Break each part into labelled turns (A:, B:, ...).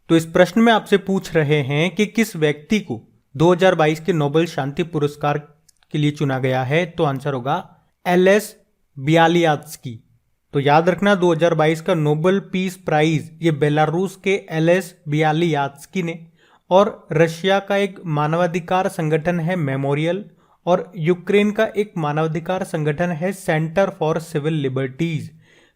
A: तो इस प्रश्न में आपसे पूछ रहे हैं कि किस व्यक्ति को 2022 के नोबेल शांति पुरस्कार के लिए चुना गया है। तो आंसर होगा एल.एस. बियालियात्स्की। तो याद रखना 2022 का नोबेल पीस प्राइज ये बेलारूस के एल.एस. बियालियात्स्की ने, और रशिया का एक मानवाधिकार संगठन है मेमोरियल, और यूक्रेन का एक मानवाधिकार संगठन है सेंटर फॉर सिविल लिबर्टीज।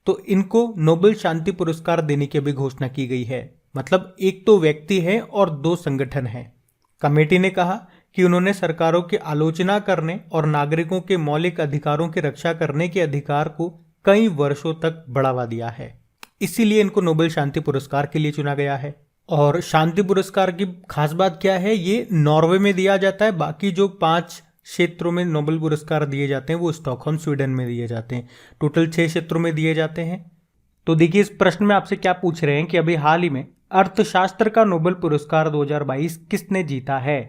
A: तो इनको नोबेल शांति पुरस्कार देने की भी घोषणा की गई है। मतलब एक तो व्यक्ति है और 2 संगठन हैं। कमेटी ने कहा कि उन्होंने सरकारों की आलोचना करने और नागरिकों के मौलिक अधिकारों की रक्षा करने के अधिकार को कई वर्षों तक बढ़ावा दिया है, इसीलिए इनको नोबेल शांति पुरस्कार के लिए चुना गया है। और शांति पुरस्कार की खास बात क्या है, ये नॉर्वे में दिया जाता है। बाकी जो 5 क्षेत्रों में नोबेल पुरस्कार दिए जाते हैं वो स्टॉकहोम स्वीडन में दिए जाते हैं। टोटल 6 क्षेत्रों में दिए जाते हैं। तो देखिए इस प्रश्न में आपसे क्या पूछ रहे हैं कि अभी हाल ही में अर्थशास्त्र का नोबेल पुरस्कार 2022 किसने जीता है।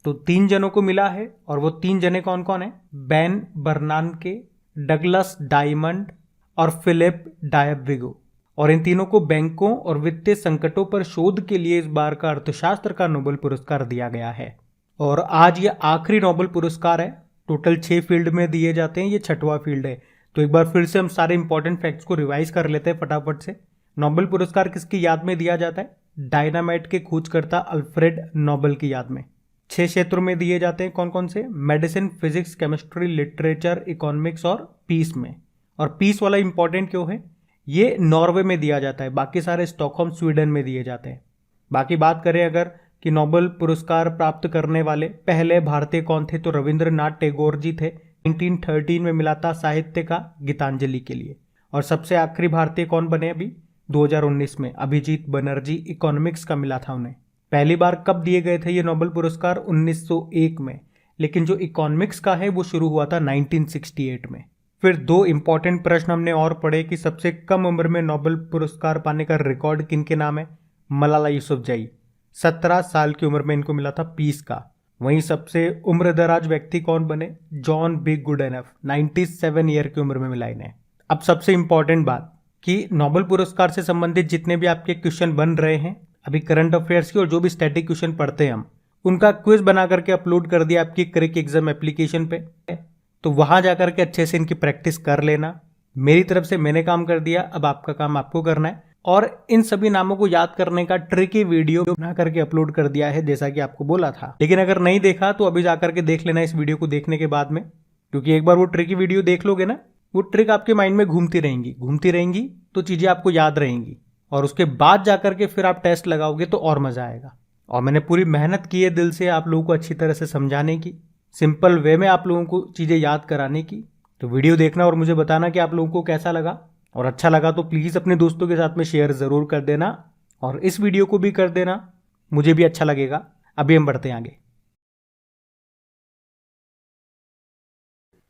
A: तो 3 जनों को मिला है, और वो 3 जने कौन कौन है? बेन बर्नानके, डगलस डायमंड और फिलिप डायविगो। और इन तीनों को बैंकों और वित्तीय संकटों पर शोध के लिए इस बार का अर्थशास्त्र का नोबेल पुरस्कार दिया गया है। और आज ये आखिरी नोबेल पुरस्कार है। टोटल 6 फील्ड में दिए जाते हैं, ये 6वां फील्ड है। तो एक बार फिर से हम सारे इंपॉर्टेंट फैक्ट्स को रिवाइज कर लेते हैं फटाफट से। नोबेल पुरस्कार किसकी याद में दिया जाता है? डायनामाइट के खोजकर्ता अल्फ्रेड नोबेल की याद में। 6 क्षेत्रों में दिए जाते हैं, कौन कौन से? Medicine, physics, chemistry, literature, economics और पीस में। और पीस वाला इंपॉर्टेंट क्यों है? ये नॉर्वे में दिया जाता है, बाकी सारे स्टॉकहोम स्वीडन में दिए जाते हैं। बाकी बात करें अगर कि नोबेल पुरस्कार प्राप्त करने वाले पहले भारतीय कौन थे, तो रविंद्रनाथ टैगोर जी थे। 1913 में मिला था साहित्य का गीतांजलि के लिए। और सबसे आखिरी भारतीय कौन बने अभी 2019 में? अभिजीत बनर्जी, इकोनॉमिक्स का मिला था उन्हें। पहली बार कब दिए गए थे ये नोबेल पुरस्कार? 1901 में। लेकिन जो इकोनॉमिक्स का है वो शुरू हुआ था 1968 में। फिर 2 इंपॉर्टेंट प्रश्न हमने और पढ़े कि सबसे कम उम्र में नोबेल पुरस्कार पाने का रिकॉर्ड किनके नाम है? मलाला यूसुफजई। 17 साल की उम्र में इनको मिला था पीस का। वहीं सबसे उम्रदराज व्यक्ति कौन बने? जॉन बी गुडएनफ, 97 ईयर की उम्र में मिला इन्हें। अब सबसे इंपॉर्टेंट बात कि नोबेल पुरस्कार से संबंधित जितने भी आपके क्वेश्चन बन रहे हैं अभी करंट अफेयर्स की, और जो भी स्टैटिक क्वेश्चन पढ़ते हैं हम, उनका क्विज बना करके अपलोड कर दिया आपकी क्रिक एग्जाम एप्लीकेशन पे। तो वहां जाकर के अच्छे से इनकी प्रैक्टिस कर लेना। मेरी तरफ से मैंने काम कर दिया, अब आपका काम आपको करना है। और इन सभी नामों को याद करने का ट्रिकी वीडियो बना करके अपलोड कर दिया है, जैसा कि आपको बोला था। लेकिन अगर नहीं देखा तो अभी जाकर के देख लेना इस वीडियो को देखने के बाद में, क्योंकि एक बार वो ट्रिकी वीडियो देख लोगे ना, वो ट्रिक आपके माइंड में घूमती रहेंगी तो चीजें आपको याद रहेंगी। और उसके बाद जाकर के फिर आप टेस्ट लगाओगे तो और मजा आएगा। और मैंने पूरी मेहनत की है दिल से आप लोगों को अच्छी तरह से समझाने की, सिंपल वे में आप लोगों को चीजें याद कराने की। तो वीडियो देखना और मुझे बताना कि आप लोगों को कैसा लगा, और अच्छा लगा तो प्लीज अपने दोस्तों के साथ में शेयर जरूर कर देना, और इस वीडियो को भी कर देना, मुझे भी अच्छा लगेगा। अभी हम बढ़ते हैं आगे।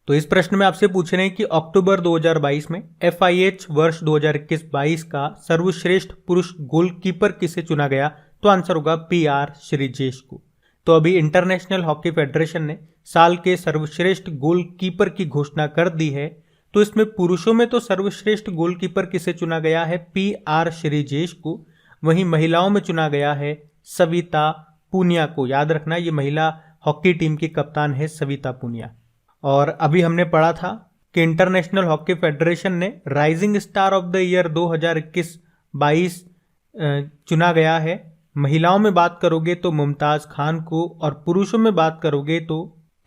A: तो इस प्रश्न में आपसे पूछ रहे हैं कि अक्टूबर 2022 में FIH वर्ष 2021-22 का सर्वश्रेष्ठ पुरुष गोलकीपर किसे चुना गया। तो आंसर होगा PR श्रीजेश को। तो अभी इंटरनेशनल हॉकी फेडरेशन ने साल के सर्वश्रेष्ठ गोलकीपर की घोषणा कर दी है। तो इसमें पुरुषों में तो सर्वश्रेष्ठ गोलकीपर किसे चुना गया है? PR श्रीजेश को। वहीं महिलाओं में चुना गया है सविता पूनिया को। याद रखना ये महिला हॉकी टीम की कप्तान है सविता पूनिया। और अभी हमने पढ़ा था कि इंटरनेशनल हॉकी फेडरेशन ने rising star of the year 2021-22 चुना गया है। महिलाओं में बात करोगे तो मुमताज खान को, और पुरुषों में बात करोगे तो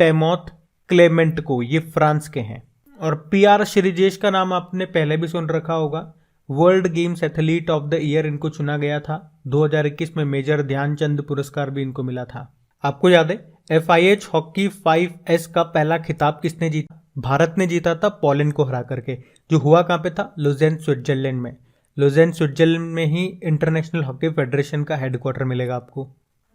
A: टेमोथ क्लेमेंट को। ये फ्रांस के हैं। और PR श्रीजेश का नाम आपने पहले भी सुन रखा होगा। World games athlete of the year इनको चुना गया था। 2021 में मेजर ध्यानचंद पुरस्कार भी इनको मिला था। आपको याद है FIH हॉकी 5S का पहला खिताब किसने जीता? भारत ने जीता था पोलैंड को हरा करके। जो हुआ कहाँ पे था? लुज़ेन स्विट्जरलैंड में। लुज़ेन स्विट्जरलैंड में ही इंटरनेशनल हॉकी फेडरेशन का हेडक्वार्टर मिलेगा आपको।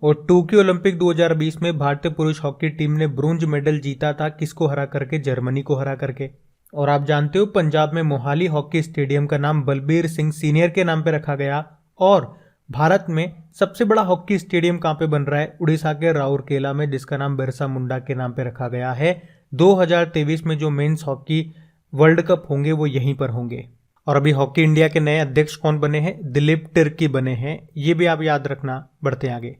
A: और टोक्यो ओलंपिक 2020 में भारतीय पुरुष हॉकी टीम ने ब्रोंज मेडल जीता था। किसको हरा करके? जर्मनी को हरा करके। और आप जानते हो पंजाब में मोहाली हॉकी स्टेडियम का नाम बलबीर सिंह सीनियर के नाम पे रखा गया। और भारत में सबसे बड़ा हॉकी स्टेडियम कहाँ पे बन रहा है? उड़ीसा के राउरकेला में, जिसका नाम बिरसा मुंडा के नाम पे रखा गया है। 2023 में जो मेंस हॉकी वर्ल्ड कप होंगे वो यहीं पर होंगे। और अभी हॉकी इंडिया के नए अध्यक्ष कौन बने हैं? दिलीप तिर्की बने हैं। ये भी आप याद रखना। बढ़ते आगे।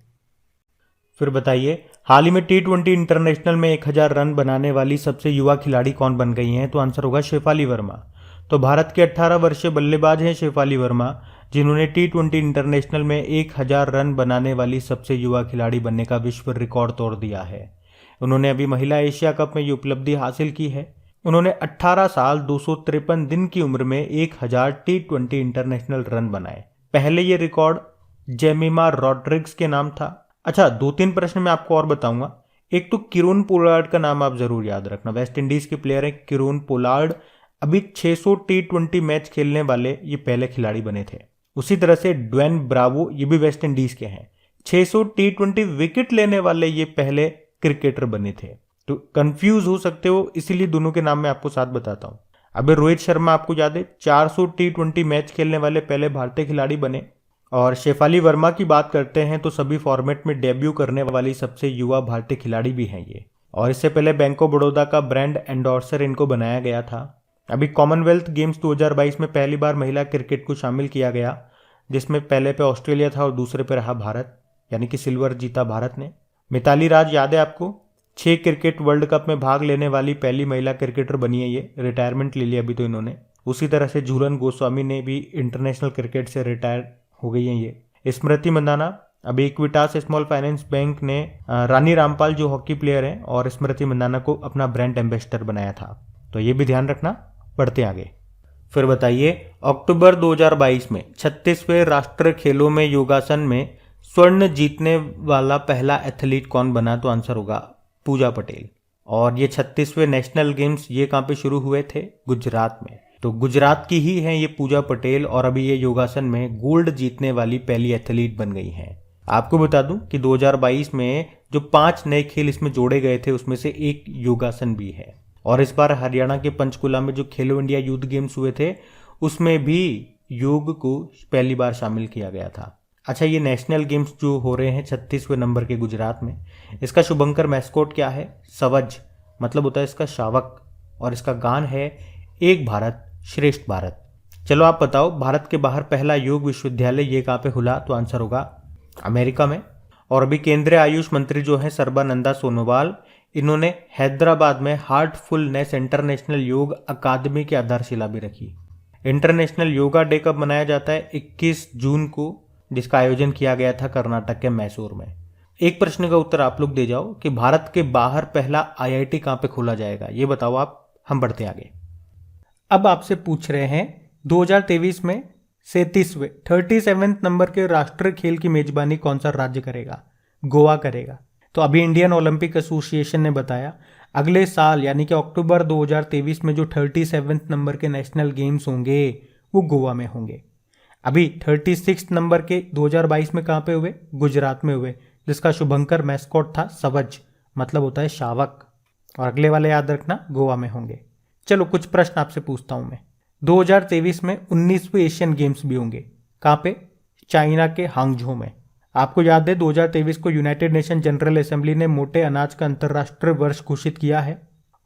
A: फिर बताइए, हाल ही में T20 इंटरनेशनल में 1000 रन बनाने वाली सबसे युवा खिलाड़ी कौन बन गई हैं? तो आंसर होगा शेफाली वर्मा। तो भारत के 18 वर्षीय बल्लेबाज हैं शेफाली वर्मा, जिन्होंने T20 इंटरनेशनल में 1000 रन बनाने वाली सबसे युवा खिलाड़ी बनने का विश्व रिकॉर्ड तोड़ दिया है। उन्होंने अभी महिला एशिया कप में ये उपलब्धि हासिल की है। उन्होंने 18 साल 253 दिन की उम्र में 1000 T20 इंटरनेशनल रन बनाए। पहले ये रिकॉर्ड जेमिमा रॉड्रिग्स के नाम था। अच्छा, 2-3 प्रश्न मैं आपको और बताऊंगा। एक तो किरून पोलार्ड का नाम आप जरूर याद रखना, वेस्ट इंडीज के प्लेयर है किरून पोलार्ड। अभी 600 T20 मैच खेलने वाले ये पहले खिलाड़ी बने थे। उसी तरह से ड्वेन ब्रावो, ये भी वेस्ट इंडीज के हैं। 600 T20 विकेट लेने वाले ये पहले क्रिकेटर बने थे। तो कंफ्यूज हो सकते हो, इसीलिए दोनों के नाम मैं आपको साथ बताता हूं। अभी रोहित शर्मा आपको याद है 400 T20 मैच खेलने वाले पहले भारतीय खिलाड़ी बने। और शेफाली वर्मा की बात करते हैं तो सभी फॉर्मेट में डेब्यू करने वाली सबसे युवा भारतीय खिलाड़ी भी हैं ये। और इससे पहले बैंक ऑफ बड़ौदा का ब्रांड एंडोर्सर इनको बनाया गया था। अभी कॉमनवेल्थ गेम्स 2022 में पहली बार महिला क्रिकेट को शामिल किया गया, जिसमें पहले पे ऑस्ट्रेलिया था और दूसरे पे रहा भारत, यानी कि सिल्वर जीता भारत ने। मिताली राज याद है आपको, 6 क्रिकेट वर्ल्ड कप में भाग लेने वाली पहली महिला क्रिकेटर बनी है ये। रिटायरमेंट ले लिया अभी तो इन्होंने। उसी तरह से झूलन गोस्वामी ने भी इंटरनेशनल क्रिकेट से रिटायर हो गई है ये। स्मृति मंदाना, अभी इक्विटास स्मॉल फाइनेंस बैंक ने रानी रामपाल जो हॉकी प्लेयर हैं और स्मृति मंदाना को अपना ब्रांड एम्बेसडर बनाया था। तो ये भी ध्यान रखना। बढ़ते आगे। फिर बताइए, अक्टूबर 2022 में 36वें राष्ट्रीय खेलों में योगासन में स्वर्ण जीतने वाला पहला एथलीट कौन बना? तो आंसर होगा पूजा पटेल। और ये 36वें नेशनल गेम्स ये कहाँ पे शुरू हुए थे? गुजरात में। तो गुजरात की ही हैं ये पूजा पटेल, और अभी ये योगासन में गोल्ड जीतने वाली पहली एथलीट बन गई हैं। आपको बता दूं कि 2022 में जो 5 नए खेल इसमें जोड़े गए थे उसमें से एक योगासन भी है। और इस बार हरियाणा के पंचकुला में जो खेलो इंडिया यूथ गेम्स हुए थे उसमें भी योग को पहली बार शामिल किया गया था। अच्छा, ये नेशनल गेम्स जो हो रहे हैं 36वें नंबर के गुजरात में, इसका शुभंकर मैस्कोट क्या है? सवज, मतलब होता है इसका शावक। और इसका गान है एक भारत श्रेष्ठ भारत। चलो आप बताओ, भारत के बाहर पहला योग विश्वविद्यालय ये कहाँ पे खुला? तो आंसर होगा अमेरिका में। और अभी केंद्रीय आयुष मंत्री जो है सर्बानंदा सोनोवाल, इन्होंने हैदराबाद में हार्टफुलनेस इंटरनेशनल योग अकादमी की आधारशिला भी रखी। इंटरनेशनल योगा डे कब मनाया जाता है? 21 जून को, जिसका आयोजन किया गया था कर्नाटक के मैसूर में। एक प्रश्न का उत्तर आप लोग दे जाओ कि भारत के बाहर पहला IIT कहाँ पे खोला जाएगा, ये बताओ आप। हम बढ़ते आगे। अब आपसे पूछ रहे हैं 2023 में 37वें नंबर के राष्ट्रीय खेल की मेजबानी कौन सा राज्य करेगा? गोवा करेगा। तो अभी इंडियन ओलंपिक एसोसिएशन ने बताया अगले साल यानी कि अक्टूबर 2023 में जो 37वें नंबर के नेशनल गेम्स होंगे वो गोवा में होंगे। अभी 36 नंबर के 2022 में कहाँ पे हुए? गुजरात में हुए, जिसका शुभंकर मैस्कॉट था सवज, मतलब होता है शावक। और अगले वाले याद रखना गोवा में होंगे। चलो कुछ प्रश्न आपसे पूछता हूं मैं। 2023 में 19वें एशियन गेम्स भी होंगे। कहाँ पे? चाइना के हांगझो में। आपको याद है 2023 को यूनाइटेड नेशन जनरल असेंबली ने मोटे अनाज का अंतर्राष्ट्रीय वर्ष घोषित किया है।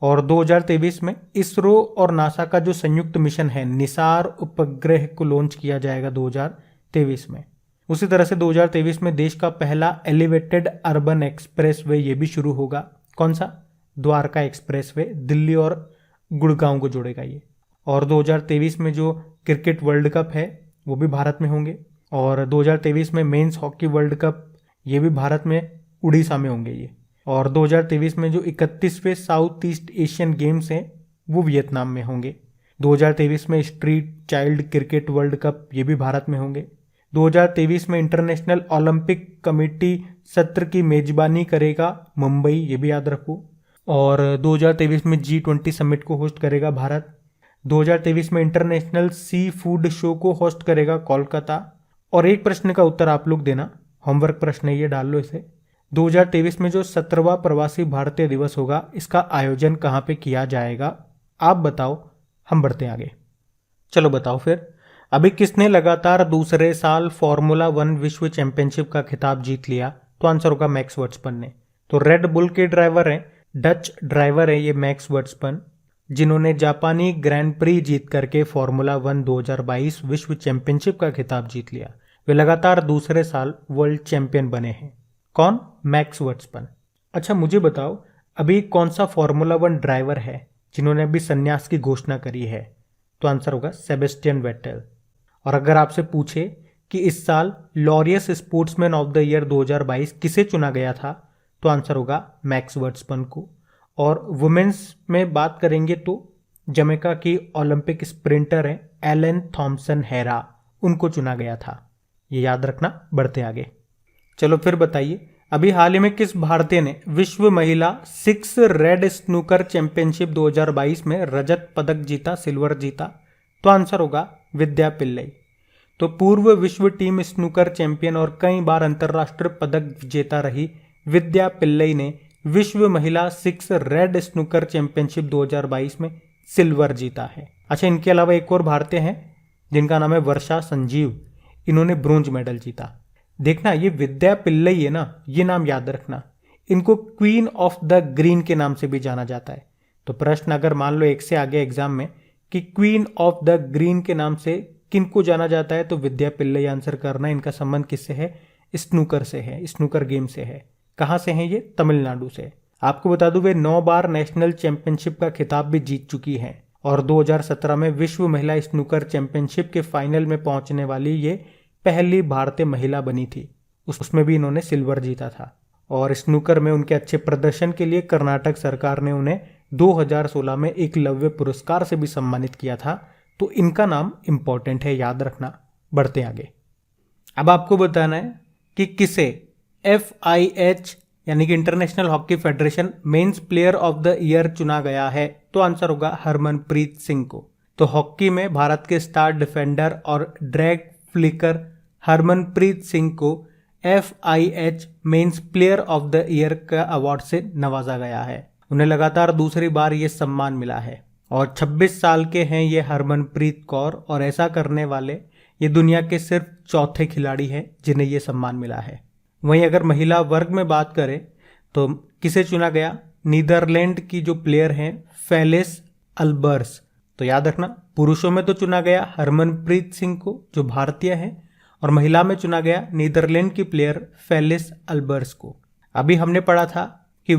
A: और 2023 में इसरो और नासा का जो संयुक्त मिशन है निसार उपग्रह को लॉन्च किया जाएगा 2023 में। उसी तरह से 2023 में देश का पहला एलिवेटेड अर्बन एक्सप्रेसवे ये भी शुरू होगा। कौन सा? द्वारका एक्सप्रेसवे, दिल्ली और गुड़गांव को जोड़ेगा ये। और 2023 में जो क्रिकेट वर्ल्ड कप है वो भी भारत में होंगे। और 2023 में मेंस हॉकी वर्ल्ड कप ये भी भारत में उड़ीसा में होंगे ये। और 2023 में जो 31वें साउथ ईस्ट एशियन गेम्स हैं वो वियतनाम में होंगे। 2023 में street child cricket world cup ये भी भारत में होंगे। 2023 में इंटरनेशनल ओलंपिक कमेटी सत्र की मेजबानी करेगा मुंबई, ये भी याद रखो। और 2023 में G20 समिट को होस्ट करेगा भारत। 2023 में इंटरनेशनल सी फूड शो को होस्ट करेगा कोलकाता। और एक प्रश्न का उत्तर आप लोग देना, होमवर्क प्रश्न है ये, डाल लो इसे। 2023 में जो 17वां प्रवासी भारतीय दिवस होगा इसका आयोजन कहाँ पे किया जाएगा? आप बताओ। हम बढ़ते आगे। चलो बताओ फिर, अभी किसने लगातार दूसरे साल फॉर्मूला 1 विश्व चैंपियनशिप का खिताब जीत लिया? तो आंसर होगा मैक्स वर्स्टपन ने। तो रेड बुल के ड्राइवर हैं, डच ड्राइवर है ये मैक्स वर्स्टपन। जिन्होंने जापानी ग्रैंड प्री जीत करके फॉर्मूला 1 2022 विश्व चैंपियनशिप का खिताब जीत लिया। वे लगातार दूसरे साल वर्ल्ड चैंपियन बने हैं। कौन? Max Verstappen. अच्छा मुझे बताओ, अभी कौन सा फॉर्मूला 1 ड्राइवर है जिन्होंने अभी संन्यास की घोषणा करी है? तो आंसर होगा सेबेस्टियन वेटेल। और अगर आपसे पूछे कि इस साल Laureus sportsman of the year 2022 किसे चुना गया था, तो आंसर होगा मैक्स वर्स्टेपन को। और वुमेन्स में बात करेंगे तो जमैका की ओलंपिक स्प्रिंटर है एलन थॉम्सन हेरा, उनको चुना गया था। ये याद रखना। बढ़ते आगे। चलो फिर बताइए, अभी हाल ही में किस भारतीय ने विश्व महिला 6 रेड स्नूकर चैंपियनशिप 2022 में रजत पदक जीता, सिल्वर जीता? तो आंसर होगा विद्या पिल्लई। तो पूर्व विश्व टीम स्नूकर चैंपियन और कई बार अंतर्राष्ट्रीय पदक विजेता रही विद्या पिल्लई ने विश्व महिला 6 रेड स्नूकर चैंपियनशिप 2022 में सिल्वर जीता है। अच्छा, इनके अलावा एक और भारतीय हैं जिनका नाम है वर्षा संजीव, इन्होंने ब्रोंज मेडल जीता। देखना, ये विद्या पिल्लई है ना, ये नाम याद रखना। इनको क्वीन ऑफ द ग्रीन के नाम से भी जाना जाता है। तो प्रश्न अगर मान लो एक से आगे एग्जाम में कि क्वीन ऑफ द ग्रीन के नाम से किनको जाना जाता है, तो विद्या पिल्लई आंसर करना। इनका संबंध किससे है? स्नूकर से है, स्नूकर गेम से है। कहां से हैं ये? तमिलनाडु से। आपको बता दूं, वे 9 बार नेशनल चैंपियनशिप का खिताब भी जीत चुकी हैं और 2017 में विश्व महिला स्नूकर चैंपियनशिप के फाइनल में पहुंचने वाली ये पहली भारतीय महिला बनी थी। उसमें भी इन्होंने सिल्वर जीता था। और स्नूकर में उनके अच्छे प्रदर्शन के लिए कर्नाटक सरकार ने उन्हें 2016 में एकलव्य पुरस्कार से भी सम्मानित किया था। तो इनका नाम इंपॉर्टेंट है, याद रखना। बढ़ते आगे। अब आपको बताना है कि किसे FIH यानी कि international hockey federation men's player of the year चुना गया है। तो आंसर होगा हरमनप्रीत सिंह को। तो हॉकी में भारत के स्टार डिफेंडर और ड्रैग फ्लिकर हरमनप्रीत सिंह को FIH men's player of the year का अवार्ड से नवाजा गया है। उन्हें लगातार दूसरी बार ये सम्मान मिला है और 26 साल के हैं ये हरमनप्रीत कौर, और ऐसा करने वाले ये दुनिया के सिर्फ चौथे खिलाड़ी हैं जिन्हें ये सम्मान मिला है। वहीं अगर महिला वर्ग में बात करें तो किसे चुना गया? नीदरलैंड की जो प्लेयर हैं फेलिस अल्बर्स। तो याद रखना, पुरुषों में तो चुना गया हरमनप्रीत सिंह को जो भारतीय हैं, और महिला में चुना गया नीदरलैंड की प्लेयर फेलिस अल्बर्स को। अभी हमने पढ़ा था कि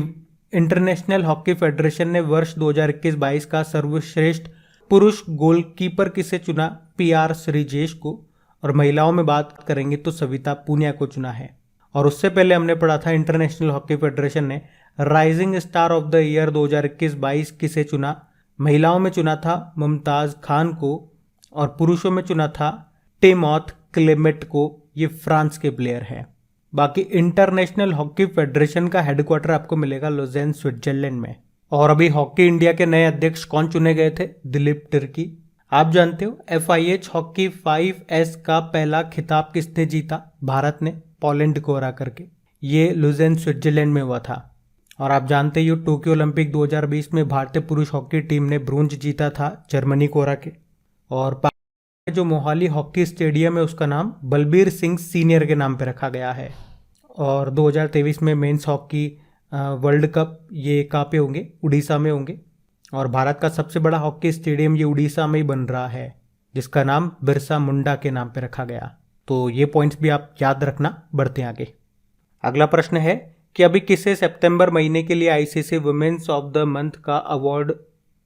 A: इंटरनेशनल हॉकी फेडरेशन ने वर्ष 2021-22 का सर्वश्रेष्ठ पुरुष गोलकीपर किसे चुना? PR श्रीजेश को। और महिलाओं में बात करेंगे तो सविता पूनिया को चुना है। और उससे पहले हमने पढ़ा था इंटरनेशनल हॉकी फेडरेशन ने rising star of the year 2021-22 किसे चुना? महिलाओं में चुना था मुमताज खान को और पुरुषों में चुना था टिमोथ क्लेमेट को। ये फ्रांस के प्लेयर हैं। बाकी इंटरनेशनल हॉकी फेडरेशन का हेडक्वार्टर आपको मिलेगा लुज़ेन, स्विट्जरलैंड में। और अभी हॉकी इंडिया के नए अध्यक्ष कौन चुने गए थे? दिलीप तिर्की। आप जानते हो FIH हॉकी 5S का पहला खिताब किसने जीता? भारत ने, पोलैंड को हरा करके। ये लुज़ेन, स्विट्जरलैंड में हुआ था। और आप जानते ही हो टोक्यो ओलंपिक 2020 में भारतीय पुरुष हॉकी टीम ने ब्रोंज जीता था जर्मनी को हरा के। और जो मोहाली हॉकी स्टेडियम है उसका नाम बलबीर सिंह सीनियर के नाम पर रखा गया है। और 2023 में मेंस हॉकी वर्ल्ड कप ये कहाँ पे होंगे? उड़ीसा में होंगे। और भारत का सबसे बड़ा हॉकी स्टेडियम ये उड़ीसा में ही बन रहा है, जिसका नाम बिरसा मुंडा के नाम पे रखा गया। तो ये पॉइंट्स भी आप याद रखना। बढ़ते आगे। अगला प्रश्न है कि अभी किसे सितंबर महीने के लिए ICC women's of the month का अवार्ड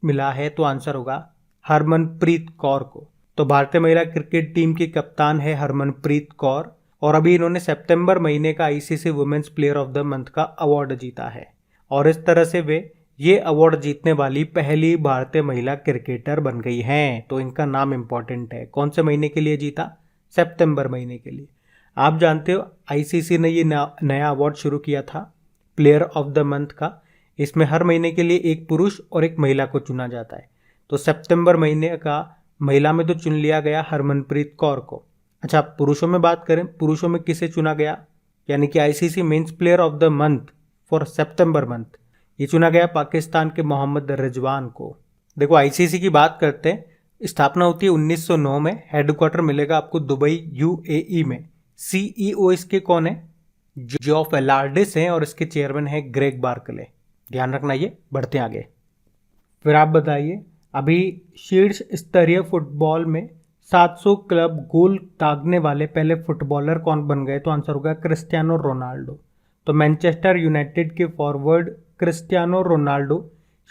A: मिला है? तो आंसर होगा हरमनप्रीत कौर को। तो भारतीय महिला क्रिकेट टीम की कप्तान है हरमनप्रीत कौर, और अभी इन्होंने सितंबर महीने का ICC women's player of the month का अवार्ड जीता है। और इस तरह से वे ये अवार्ड जीतने वाली पहली भारतीय महिला क्रिकेटर बन गई हैं। तो इनका नाम इंपॉर्टेंट है। कौन से महीने के लिए जीता? सितंबर महीने के लिए। आप जानते हो ICC ने ये नया अवार्ड शुरू किया था प्लेयर ऑफ द मंथ का। इसमें हर महीने के लिए एक पुरुष और एक महिला को चुना जाता है। तो सितंबर महीने का महिला में तो चुन लिया गया हरमनप्रीत कौर को। अच्छा, पुरुषों में बात करें, पुरुषों में किसे चुना गया? यानी कि ICC men's player of the month for September month, ये चुना गया पाकिस्तान के मोहम्मद रिजवान को। देखो ICC की बात करते हैं, स्थापना होती है 1909 में। हेडक्वार्टर मिलेगा आपको दुबई UAE में। CEO इसके कौन है? जॉफ एलार्डिस हैं और इसके चेयरमैन है ग्रेग बार्कले। ध्यान रखना ये। बढ़ते आगे। फिर आप बताइए, अभी शीर्ष स्तरीय फुटबॉल में 700 क्लब गोल दागने वाले पहले फुटबॉलर कौन बन गए? तो आंसर होगा क्रिस्टियानो रोनाल्डो। तो मैनचेस्टर यूनाइटेड के फॉरवर्ड क्रिस्टियानो रोनाल्डो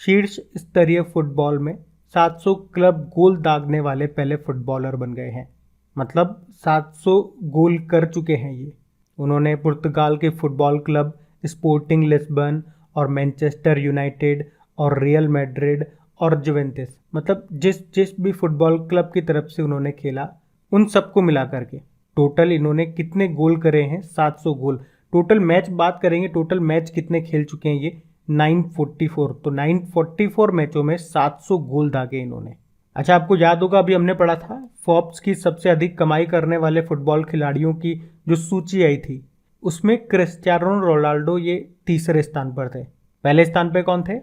A: शीर्ष स्तरीय फुटबॉल में 700 क्लब गोल दागने वाले पहले फुटबॉलर बन गए हैं। मतलब 700 गोल कर चुके हैं ये। उन्होंने पुर्तगाल के फुटबॉल क्लब स्पोर्टिंग लिस्बन और मैनचेस्टर यूनाइटेड और रियल मैड्रिड और जुवेंटस, मतलब जिस भी फुटबॉल क्लब की तरफ से उन्होंने खेला उन सबको मिला करके टोटल इन्होंने कितने गोल करे हैं? 700 गोल। टोटल मैच बात करेंगे, टोटल मैच कितने खेल चुके हैं ये? 944। तो 944 मैचों में 700 गोल दागे इन्होंने। अच्छा, आपको याद होगा अभी हमने पढ़ा था फोर्ब्स की सबसे अधिक कमाई करने वाले फुटबॉल खिलाड़ियों की जो सूची आई थी, उसमें क्रिस्टियानो रोनाल्डो ये तीसरे स्थान पर थे। पहले स्थान पे कौन थे?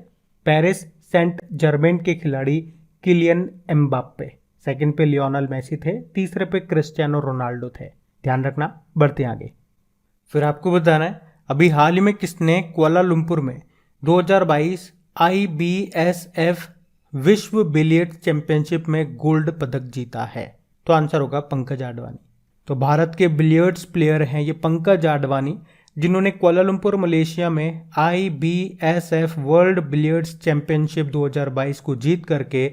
A: पेरिस सेंट जर्मेन के खिलाड़ी किलियन एम्बाप्पे। सेकंड पे लियोनेल मेसी थे। तीसरे पे क्रिस्टियानो रोनाल्डो थे। ध्यान रखना, बढ़ते आगे। फिर आपको बताना है, अभी हाल ही में किसने कुआलालंपुर में 2022 IBSF विश्व बिलियर्ड्स चैंपियनशिप में गोल्ड पदक जीता है? तो आंसर होगा पंकज आडवाणी। तो भारत के बिलियर्ड्स प्लेयर हैं ये पंकज आडवाणी, जिन्होंने कुआलालंपुर मलेशिया में IBSF वर्ल्ड बिलियर्ड्स चैंपियनशिप 2022 को जीत करके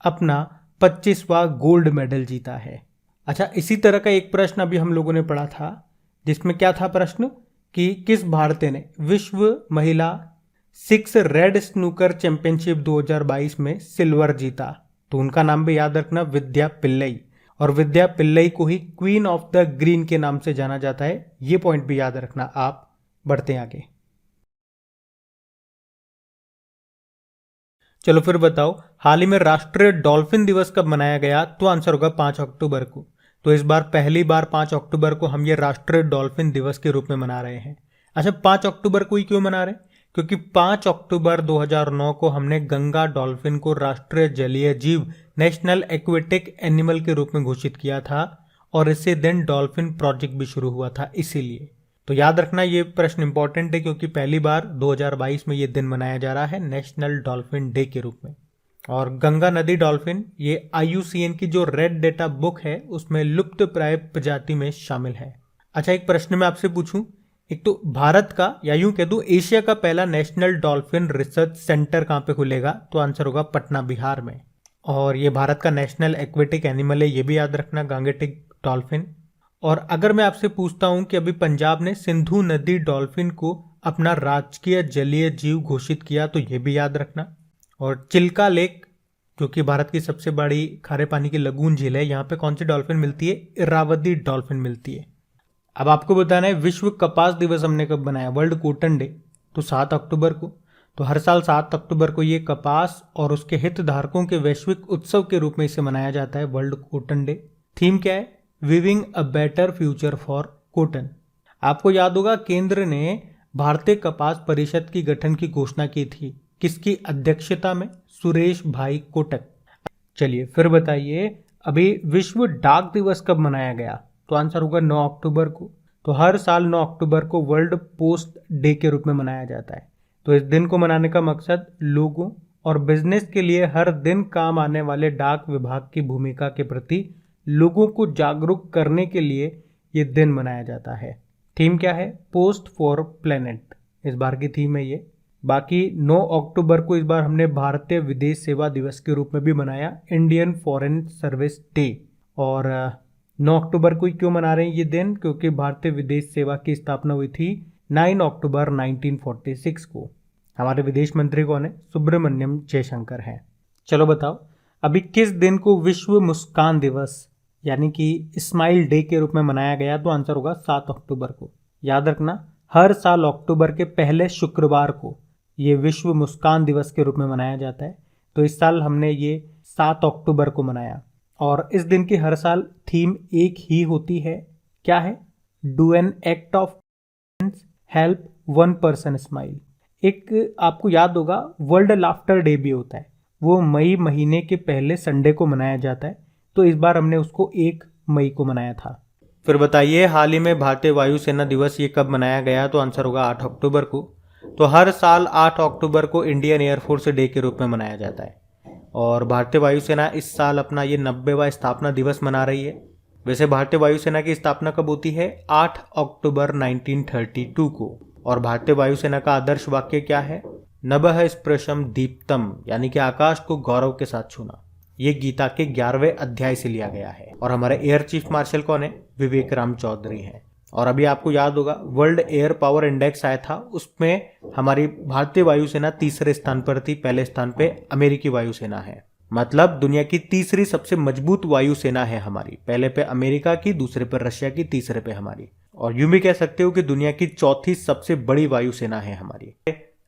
A: अपना 25वां गोल्ड मेडल जीता है। अच्छा, इसी तरह का एक प्रश्न अभी हम लोगों ने पढ़ा था, जिसमें क्या था प्रश्न कि किस भारतीय ने विश्व महिला 6 रेड स्नूकर चैंपियनशिप 2022 में सिल्वर जीता? तो उनका नाम भी याद रखना, विद्या पिल्लई। और विद्या पिल्लई को ही क्वीन ऑफ द ग्रीन के नाम से जाना जाता है। ये पॉइंट भी याद रखना आप। बढ़ते हैं आगे। चलो फिर बताओ, हाल ही में राष्ट्रीय डॉल्फिन दिवस कब मनाया गया? तो आंसर होगा 5 अक्टूबर को। तो इस बार पहली बार 5 अक्टूबर को हम ये राष्ट्रीय डॉल्फिन दिवस के रूप में मना रहे हैं। अच्छा, 5 अक्टूबर को ही क्यों मना रहे हैं? क्योंकि 5 अक्टूबर 2009 को हमने गंगा डॉल्फिन को राष्ट्रीय जलीय जीव नेशनल एक्वेटिक एनिमल के रूप में घोषित किया था और इसी दिन डॉल्फिन प्रोजेक्ट भी शुरू हुआ था, इसीलिए। तो याद रखना, ये प्रश्न इंपॉर्टेंट है क्योंकि पहली बार 2022 में ये दिन मनाया जा रहा है नेशनल डॉल्फिन डे के रूप में। और गंगा नदी डॉल्फिन ये IUCN की जो रेड डेटा बुक है उसमें लुप्त प्राय प्रजाति में शामिल है। अच्छा, एक प्रश्न मैं आपसे पूछूं, एक तो भारत का या यूं कह दूं एशिया का पहला नेशनल डॉल्फिन रिसर्च सेंटर कहां पे खुलेगा? तो आंसर होगा पटना, बिहार में। और ये भारत का नेशनल एक्वेटिक एनिमल है, ये भी याद रखना, गांगेटिक डॉल्फिन। और अगर मैं आपसे पूछता हूं कि अभी पंजाब ने सिंधु नदी डॉल्फिन को अपना राजकीय जलीय जीव घोषित किया, तो ये भी याद रखना। और चिल्का लेक जो कि भारत की सबसे बड़ी खारे पानी की लगून झील है, यहाँ पे कौन सी डॉल्फिन मिलती है? इरावदी डॉल्फिन मिलती है। अब आपको बताना है विश्व कपास दिवस हमने कब बनाया? वर्ल्ड कॉटन डे, तो 7 अक्टूबर को। तो हर साल 7 अक्टूबर को ये कपास और उसके हितधारकों के वैश्विक उत्सव के रूप में इसे मनाया जाता है, वर्ल्ड कॉटन डे। थीम क्या है? Viewing a better future for cotton. आपको याद होगा केंद्र ने भारतीय कपास परिषद की गठन की घोषणा की थी, किसकी अध्यक्षता में? सुरेश भाई कोटक। चलिए फिर बताइए, अभी विश्व डाक दिवस कब मनाया गया? तो आंसर होगा 9 अक्टूबर को। तो हर साल 9 अक्टूबर को वर्ल्ड पोस्ट डे के रूप में मनाया जाता है। तो इस दिन को मनाने का मकसद लोगों और बिजनेस के लिए हर दिन काम आने वाले डाक विभाग की भूमिका के प्रति लोगों को जागरूक करने के लिए ये दिन मनाया जाता है। थीम क्या है? पोस्ट फॉर प्लेनेट इस बार की थीम है ये। बाकी 9 अक्टूबर को इस बार हमने भारतीय विदेश सेवा दिवस के रूप में भी मनाया, इंडियन फॉरेन सर्विस डे। और 9 अक्टूबर को ही क्यों मना रहे हैं ये दिन? क्योंकि भारतीय विदेश सेवा की स्थापना हुई थी 9 अक्टूबर 1946 को। हमारे विदेश मंत्री कौन है? सुब्रमण्यम जयशंकर हैं। चलो बताओ, अभी किस दिन को विश्व मुस्कान दिवस यानी कि स्माइल डे के रूप में मनाया गया? तो आंसर होगा 7 अक्टूबर को। याद रखना, हर साल अक्टूबर के पहले शुक्रवार को ये विश्व मुस्कान दिवस के रूप में मनाया जाता है। तो इस साल हमने ये 7 अक्टूबर को मनाया। और इस दिन की हर साल थीम एक ही होती है, क्या है? Do an act of help one person smile. एक आपको याद होगा वर्ल्ड लाफ्टर डे भी होता है, वो मई महीने के पहले संडे को मनाया जाता है। तो इस बार हमने उसको 1 मई को मनाया था। फिर बताइए, हाल ही में भारतीय वायुसेना दिवस ये कब मनाया गया? तो आंसर होगा 8 अक्टूबर को। तो हर साल 8 अक्टूबर को इंडियन एयरफोर्स डे के रूप में मनाया जाता है। और भारतीय वायुसेना इस साल अपना ये 90वां स्थापना दिवस मना रही है। वैसे भारतीय वायुसेना की स्थापना कब होती है? 8 अक्टूबर 1932 को। और भारतीय वायुसेना का आदर्श वाक्य क्या है? नभः स्पृशम दीप्तम, यानी कि आकाश को गौरव के साथ छूना। ये गीता के 11वें अध्याय से लिया गया है। और हमारे एयर चीफ मार्शल कौन है? विवेक राम चौधरी हैं। और अभी आपको याद होगा वर्ल्ड एयर पावर इंडेक्स आया था, उसमें हमारी भारतीय वायुसेना तीसरे स्थान पर थी, पहले स्थान पे अमेरिकी वायुसेना है। मतलब दुनिया की तीसरी सबसे मजबूत वायुसेना है हमारी। पहले पे अमेरिका की, दूसरे पे रशिया की, तीसरे पे हमारी। और यूं भी कह सकते हो कि दुनिया की चौथी सबसे बड़ी वायुसेना है हमारी।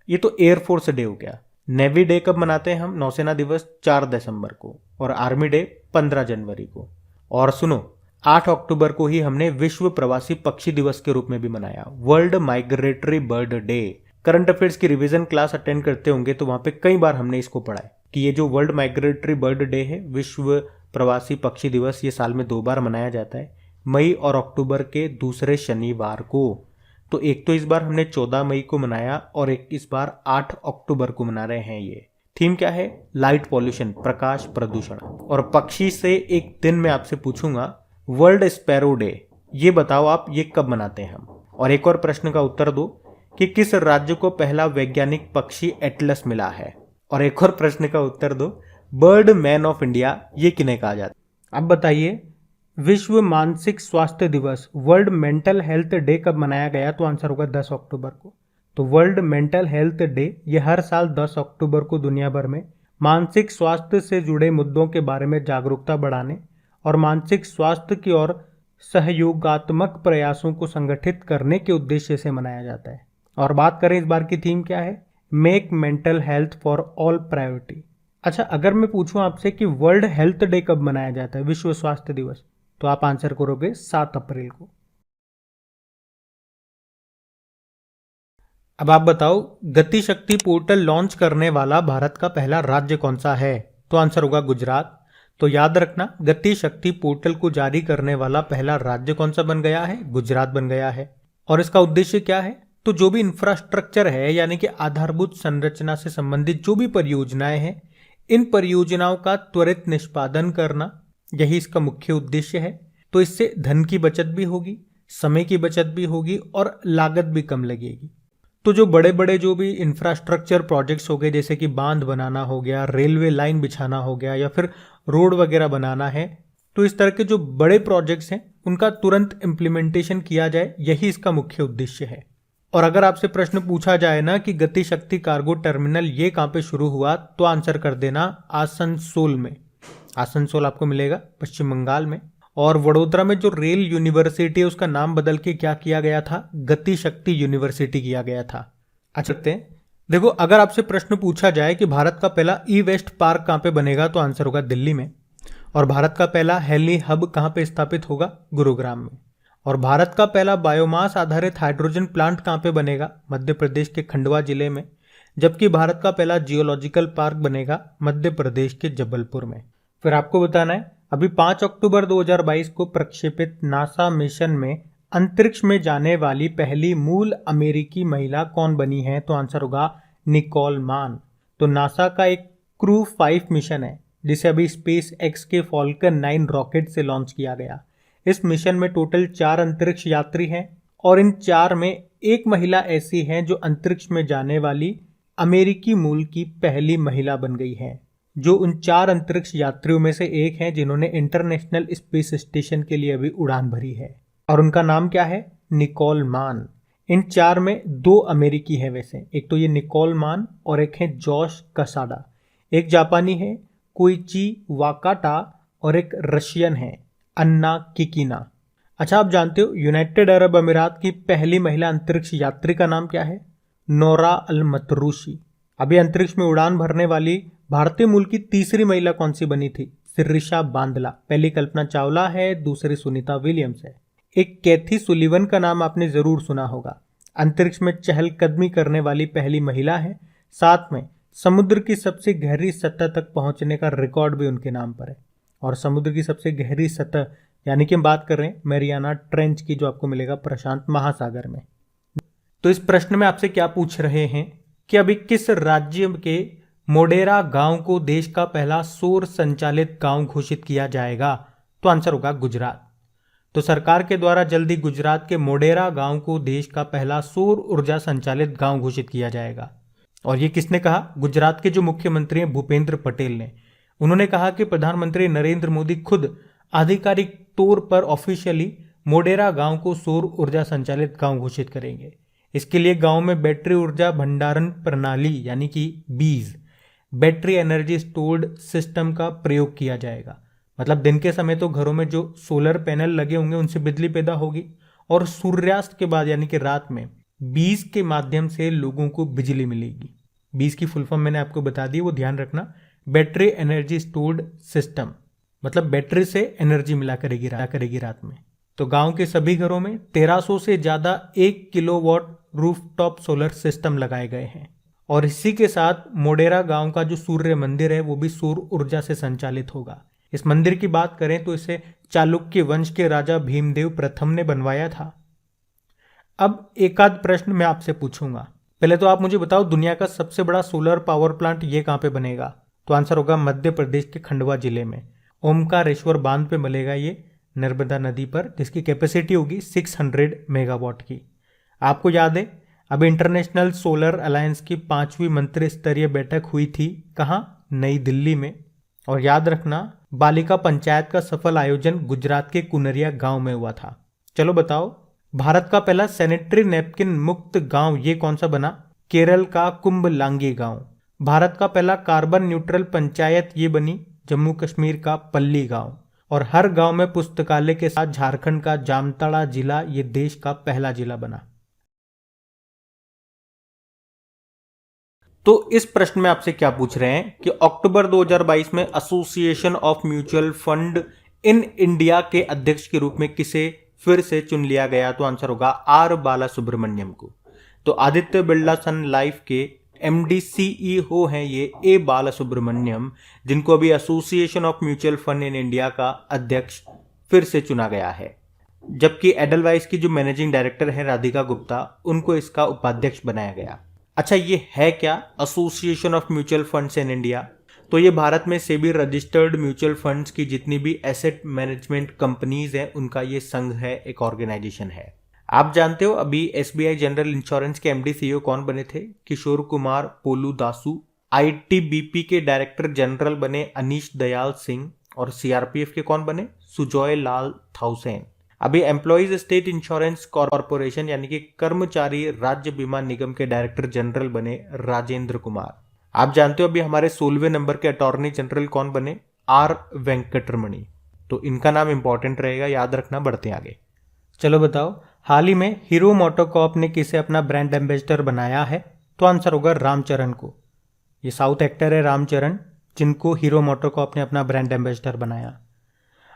A: ये तो एयरफोर्स डे हो गया। नेवी डे कब मनाते हैं हम? नौसेना दिवस 4 दिसंबर को, और आर्मी डे 15 जनवरी को। और सुनो, 8 अक्टूबर को ही हमने विश्व प्रवासी पक्षी दिवस के रूप में भी मनाया, world migratory bird day. Current affairs की रिवीजन क्लास अटेंड करते होंगे तो वहां पे कई बार हमने इसको पढ़ा है कि ये जो वर्ल्ड माइग्रेटरी बर्ड डे है, विश्व प्रवासी पक्षी दिवस, ये साल में 2 बार मनाया जाता है, मई और अक्टूबर के दूसरे शनिवार को। तो एक तो इस बार हमने 14 मई को मनाया और एक इस बार 8 अक्टूबर को मना रहे हैं। ये थीम क्या है? लाइट पॉल्यूशन, प्रकाश प्रदूषण। और पक्षी से एक दिन मैं आपसे पूछूंगा वर्ल्ड स्पैरो डे, ये बताओ आप ये कब मनाते हैं हम? और एक और प्रश्न का उत्तर दो कि किस राज्य को पहला वैज्ञानिक पक्षी एटलस मिला है? और एक और प्रश्न का उत्तर दो, बर्ड मैन ऑफ इंडिया ये किन्हें कहा जाता है? अब बताइए, विश्व मानसिक स्वास्थ्य दिवस, वर्ल्ड मेंटल हेल्थ डे कब मनाया गया? तो आंसर होगा 10 अक्टूबर को। तो वर्ल्ड मेंटल हेल्थ डे ये हर साल 10 अक्टूबर को दुनिया भर में मानसिक स्वास्थ्य से जुड़े मुद्दों के बारे में जागरूकता बढ़ाने और मानसिक स्वास्थ्य की ओर सहयोगात्मक प्रयासों को संगठित करने के उद्देश्य से मनाया जाता है। और बात करें इस बार की थीम क्या है? Make mental health for all priority. अच्छा, अगर मैं पूछूं आपसे कि वर्ल्ड हेल्थ डे कब मनाया जाता है, विश्व स्वास्थ्य दिवस, तो आप आंसर करोगे 7 अप्रैल को। अब आप बताओ, गति शक्ति पोर्टल लॉन्च करने वाला भारत का पहला राज्य कौन सा है? तो आंसर होगा गुजरात। तो याद रखना, गति शक्ति पोर्टल को जारी करने वाला पहला राज्य कौन सा बन गया है? गुजरात बन गया है। और इसका उद्देश्य क्या है? तो जो भी इंफ्रास्ट्रक्चर है, यानी कि आधारभूत संरचना से संबंधित जो भी परियोजनाएं हैं, इन परियोजनाओं का त्वरित निष्पादन करना, यही इसका मुख्य उद्देश्य है। तो इससे धन की बचत भी होगी, समय की बचत भी होगी और लागत भी कम लगेगी। तो जो बड़े बड़े जो भी इंफ्रास्ट्रक्चर प्रोजेक्ट्स हो गए, जैसे कि बांध बनाना हो गया, रेलवे लाइन बिछाना हो गया, या फिर रोड वगैरह बनाना है, तो इस तरह के जो बड़े प्रोजेक्ट्स हैं उनका तुरंत इम्प्लीमेंटेशन किया जाए, यही इसका मुख्य उद्देश्य है। और अगर आपसे प्रश्न पूछा जाए ना कि गति शक्ति कार्गो टर्मिनल ये कहाँ पे शुरू हुआ, तो आंसर कर देना आसनसोल में। आसनसोल आपको मिलेगा पश्चिम बंगाल में। और वडोदरा में जो रेल यूनिवर्सिटी है उसका नाम बदल के क्या किया गया था? गति शक्ति यूनिवर्सिटी किया गया था। अच्छा देखो, अगर आपसे प्रश्न पूछा जाए कि भारत का पहला ई वेस्ट पार्क कहाँ पे बनेगा, तो आंसर होगा दिल्ली में। और भारत का पहला हेली हब कहाँ पे स्थापित होगा? गुरुग्राम में। और भारत का पहला बायोमास आधारित हाइड्रोजन प्लांट कहाँ पे बनेगा? मध्य प्रदेश के खंडवा जिले में। जबकि भारत का पहला जियोलॉजिकल पार्क बनेगा मध्य प्रदेश के जबलपुर में। फिर आपको बताना है, अभी 5 अक्टूबर 2022 को प्रक्षेपित नासा मिशन में अंतरिक्ष में जाने वाली पहली मूल अमेरिकी महिला कौन बनी है? तो आंसर होगा निकोल मान। तो नासा का एक क्रू 5 मिशन है जिसे अभी स्पेस एक्स के फॉल्कन 9 रॉकेट से लॉन्च किया गया। इस मिशन में टोटल 4 अंतरिक्ष यात्री हैं और इन 4 में एक महिला ऐसी है जो अंतरिक्ष में जाने वाली अमेरिकी मूल की पहली महिला बन गई है, जो उन 4 अंतरिक्ष यात्रियों में से एक है जिन्होंने इंटरनेशनल स्पेस स्टेशन के लिए अभी उड़ान भरी है। और उनका नाम क्या है? निकोल मान। इन 4 में 2 अमेरिकी है वैसे, एक तो ये निकोल मान और एक है जॉश कसाडा। एक जापानी है कोइची वाकाटा और एक रशियन है अन्ना किकीना। अच्छा, आप जानते हो यूनाइटेड अरब अमीरात की पहली महिला अंतरिक्ष यात्री का नाम क्या है? नोरा अल मतरूशी। अभी अंतरिक्ष में उड़ान भरने वाली भारतीय मूल की तीसरी महिला कौन सी बनी थी? सिरिशा बांदला। पहली कल्पना चावला है, दूसरी सुनीता विलियम्स है। एक कैथी सुलिवन का नाम आपने जरूर सुना होगा, अंतरिक्ष में चहलकदमी करने वाली पहली महिला है। साथ में समुद्र की सबसे गहरी सतह तक पहुंचने का रिकॉर्ड भी उनके नाम पर है। और समुद्र की सबसे गहरी सतह यानी कि हम बात कर रहे हैं मैरियाना ट्रेंच की, जो आपको मिलेगा प्रशांत महासागर में। तो इस प्रश्न में आपसे क्या पूछ रहे हैं कि अभी किस राज्य के मोडेरा गांव को देश का पहला सौर संचालित गांव घोषित किया जाएगा? तो आंसर होगा गुजरात। तो सरकार के द्वारा जल्दी गुजरात के मोडेरा गांव को देश का पहला सौर ऊर्जा संचालित गांव घोषित किया जाएगा। और ये किसने कहा? गुजरात के जो मुख्यमंत्री हैं भूपेंद्र पटेल ने। उन्होंने कहा कि प्रधानमंत्री नरेंद्र मोदी खुद आधिकारिक तौर पर ऑफिशियली मोडेरा गांव को सौर ऊर्जा संचालित गांव घोषित करेंगे। इसके लिए गांव में बैटरी ऊर्जा भंडारण प्रणाली यानी कि बीज, बैटरी एनर्जी स्टोर्ड सिस्टम का प्रयोग किया जाएगा। मतलब दिन के समय तो घरों में जो सोलर पैनल लगे होंगे उनसे बिजली पैदा होगी, और सूर्यास्त के बाद यानी कि रात में बीज के माध्यम से लोगों को बिजली मिलेगी। बीज की फुल फॉर्म मैंने आपको बता दी, वो ध्यान रखना। बैटरी एनर्जी स्टोर्ड सिस्टम मतलब बैटरी से एनर्जी मिला करेगी रात में। तो गांव के सभी घरों में 1300 से ज्यादा 1 किलोवाट रूफटॉप सोलर सिस्टम लगाए गए हैं। और इसी के साथ मोडेरा गांव का जो सूर्य मंदिर है वो भी सौर ऊर्जा से संचालित होगा। इस मंदिर की बात करें तो इसे चालुक्य वंश के राजा भीमदेव प्रथम ने बनवाया था। अब एक आध प्रश्न मैं आपसे पूछूंगा। पहले तो आप मुझे बताओ, दुनिया का सबसे बड़ा सोलर पावर प्लांट ये कहां पे बनेगा? तो आंसर होगा मध्य प्रदेश के खंडवा जिले में ओमकारेश्वर बांध पे मिलेगा ये, नर्मदा नदी पर, जिसकी कैपेसिटी होगी 600 मेगावाट की। आपको याद है अभी इंटरनेशनल सोलर अलायंस की 5वीं मंत्री स्तरीय बैठक हुई थी, कहां? नई दिल्ली में। और याद रखना बालिका पंचायत का सफल आयोजन गुजरात के कुनरिया गांव में हुआ था। चलो बताओ, भारत का पहला सैनिटरी नैपकिन मुक्त गांव ये कौन सा बना? केरल का कुंभलांगी गांव। भारत का पहला कार्बन न्यूट्रल पंचायत ये बनी जम्मू कश्मीर का पल्ली गांव। और हर गांव में पुस्तकालय के साथ झारखंड का जामताड़ा जिला ये देश का पहला जिला बना। तो इस प्रश्न में आपसे क्या पूछ रहे हैं कि अक्टूबर 2022 में association of mutual fund in India के अध्यक्ष के रूप में किसे फिर से चुन लिया गया? तो आंसर होगा आर बालासुब्रमण्यम को। तो आदित्य बिरला सन लाइफ के एमडी सीईओ हैं ये ए बालासुब्रमण्यम, जिनको अभी association of mutual fund in India का अध्यक्ष फिर से चुना गया है। जबकि एडलवाइस की जो मैनेजिंग डायरेक्टर है राधिका गुप्ता, उनको इसका उपाध्यक्ष बनाया गया। अच्छा, ये है क्या association of mutual funds in India? तो ये भारत में सेबी रजिस्टर्ड म्यूचुअल फंड्स की जितनी भी एसेट मैनेजमेंट कंपनीज हैं उनका ये संघ है, एक ऑर्गेनाइजेशन है। आप जानते हो अभी एसबीआई जनरल इंश्योरेंस के एमडी सीईओ कौन बने थे? किशोर कुमार पोलू दासू। आईटीबीपी के डायरेक्टर जनरल बने अनीश दयाल सिंह। और सीआरपीएफ के कौन बने? सुजॉय लाल थाउसेन। अभी एम्प्लॉइज स्टेट इंश्योरेंस कॉर्पोरेशन यानी कि कर्मचारी राज्य बीमा निगम के डायरेक्टर जनरल बने राजेंद्र कुमार। आप जानते हो अभी हमारे 16वें नंबर के अटॉर्नी जनरल कौन बने? आर वेंकटरमणि। तो इनका नाम इंपॉर्टेंट रहेगा, याद रखना। बढ़ते आगे। चलो बताओ, हाल ही में हीरो मोटोकॉर्प ने किसे अपना ब्रांड एम्बेसडर बनाया है? तो आंसर होगा रामचरण को। ये साउथ एक्टर है रामचरण, जिनको हीरो मोटोकॉर्प ने अपना ब्रांड एम्बेसडर बनाया।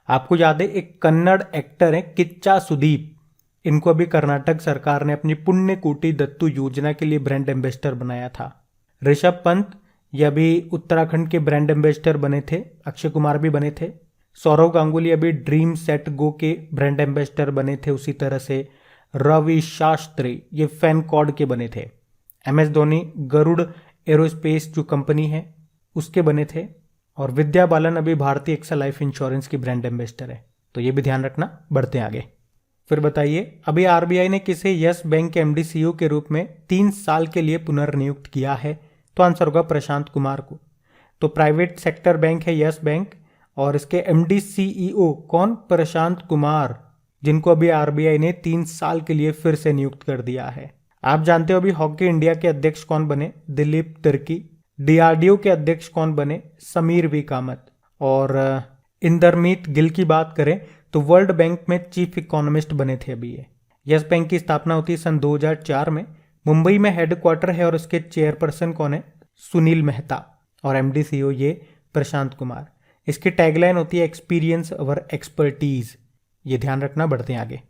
A: आपको याद है एक कन्नड़ एक्टर है किच्चा सुदीप, इनको अभी कर्नाटक सरकार ने अपनी पुण्य कोटि दत्तू योजना के लिए ब्रांड एम्बेसडर बनाया था। ऋषभ पंत ये अभी उत्तराखंड के ब्रांड एम्बेसडर बने थे। अक्षय कुमार भी बने थे। सौरव गांगुली अभी ड्रीम सेट गो के ब्रांड एम्बेसडर बने थे। उसी तरह से रवि शास्त्री ये फैन कॉड के बने थे। MS धोनी गरुड़ एरोस्पेस जो कंपनी है उसके बने थे। और विद्या बालन अभी भारतीय एक्सा लाइफ इंश्योरेंस की ब्रांड एम्बेसडर है। तो ये भी ध्यान रखना। बढ़ते आगे। फिर बताइए, अभी आरबीआई ने किसे यस बैंक के एमडी सीईओ के रूप में 3 साल के लिए पुनर्नियुक्त किया है? तो आंसर होगा प्रशांत कुमार को। तो प्राइवेट सेक्टर बैंक है यस बैंक, और इसके एमडी सीईओ कौन? प्रशांत कुमार, जिनको अभी आरबीआई ने 3 साल के लिए फिर से नियुक्त कर दिया है। आप जानते हो अभी हॉकी इंडिया के अध्यक्ष कौन बने? दिलीप तिर्की। डीआरडीओ के अध्यक्ष कौन बने? समीर वी कामत। और इंदरमीत गिल की बात करें तो वर्ल्ड बैंक में चीफ इकोनॉमिस्ट बने थे अभी ये। यस बैंक की स्थापना होती है सन 2004 में। मुंबई में हेडक्वार्टर है और इसके चेयरपर्सन कौन है? सुनील मेहता। और एमडी सीईओ ये प्रशांत कुमार। इसकी टैगलाइन होती है एक्सपीरियंस अवर एक्सपर्टीज। ये ध्यान रखना। बढ़ते हैं आगे।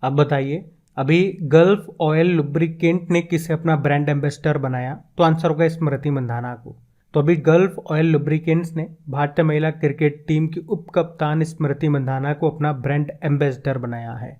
A: अब बताइए, अभी गल्फ ऑयल लुब्रिकेंट ने किसे अपना ब्रांड एम्बेसडर बनाया? तो आंसर होगा स्मृति मंधाना को। तो अभी गल्फ ऑयल लुब्रिकेंट्स ने भारतीय महिला क्रिकेट टीम की उप कप्तान स्मृति मंधाना को अपना ब्रांड एम्बेसडर बनाया है।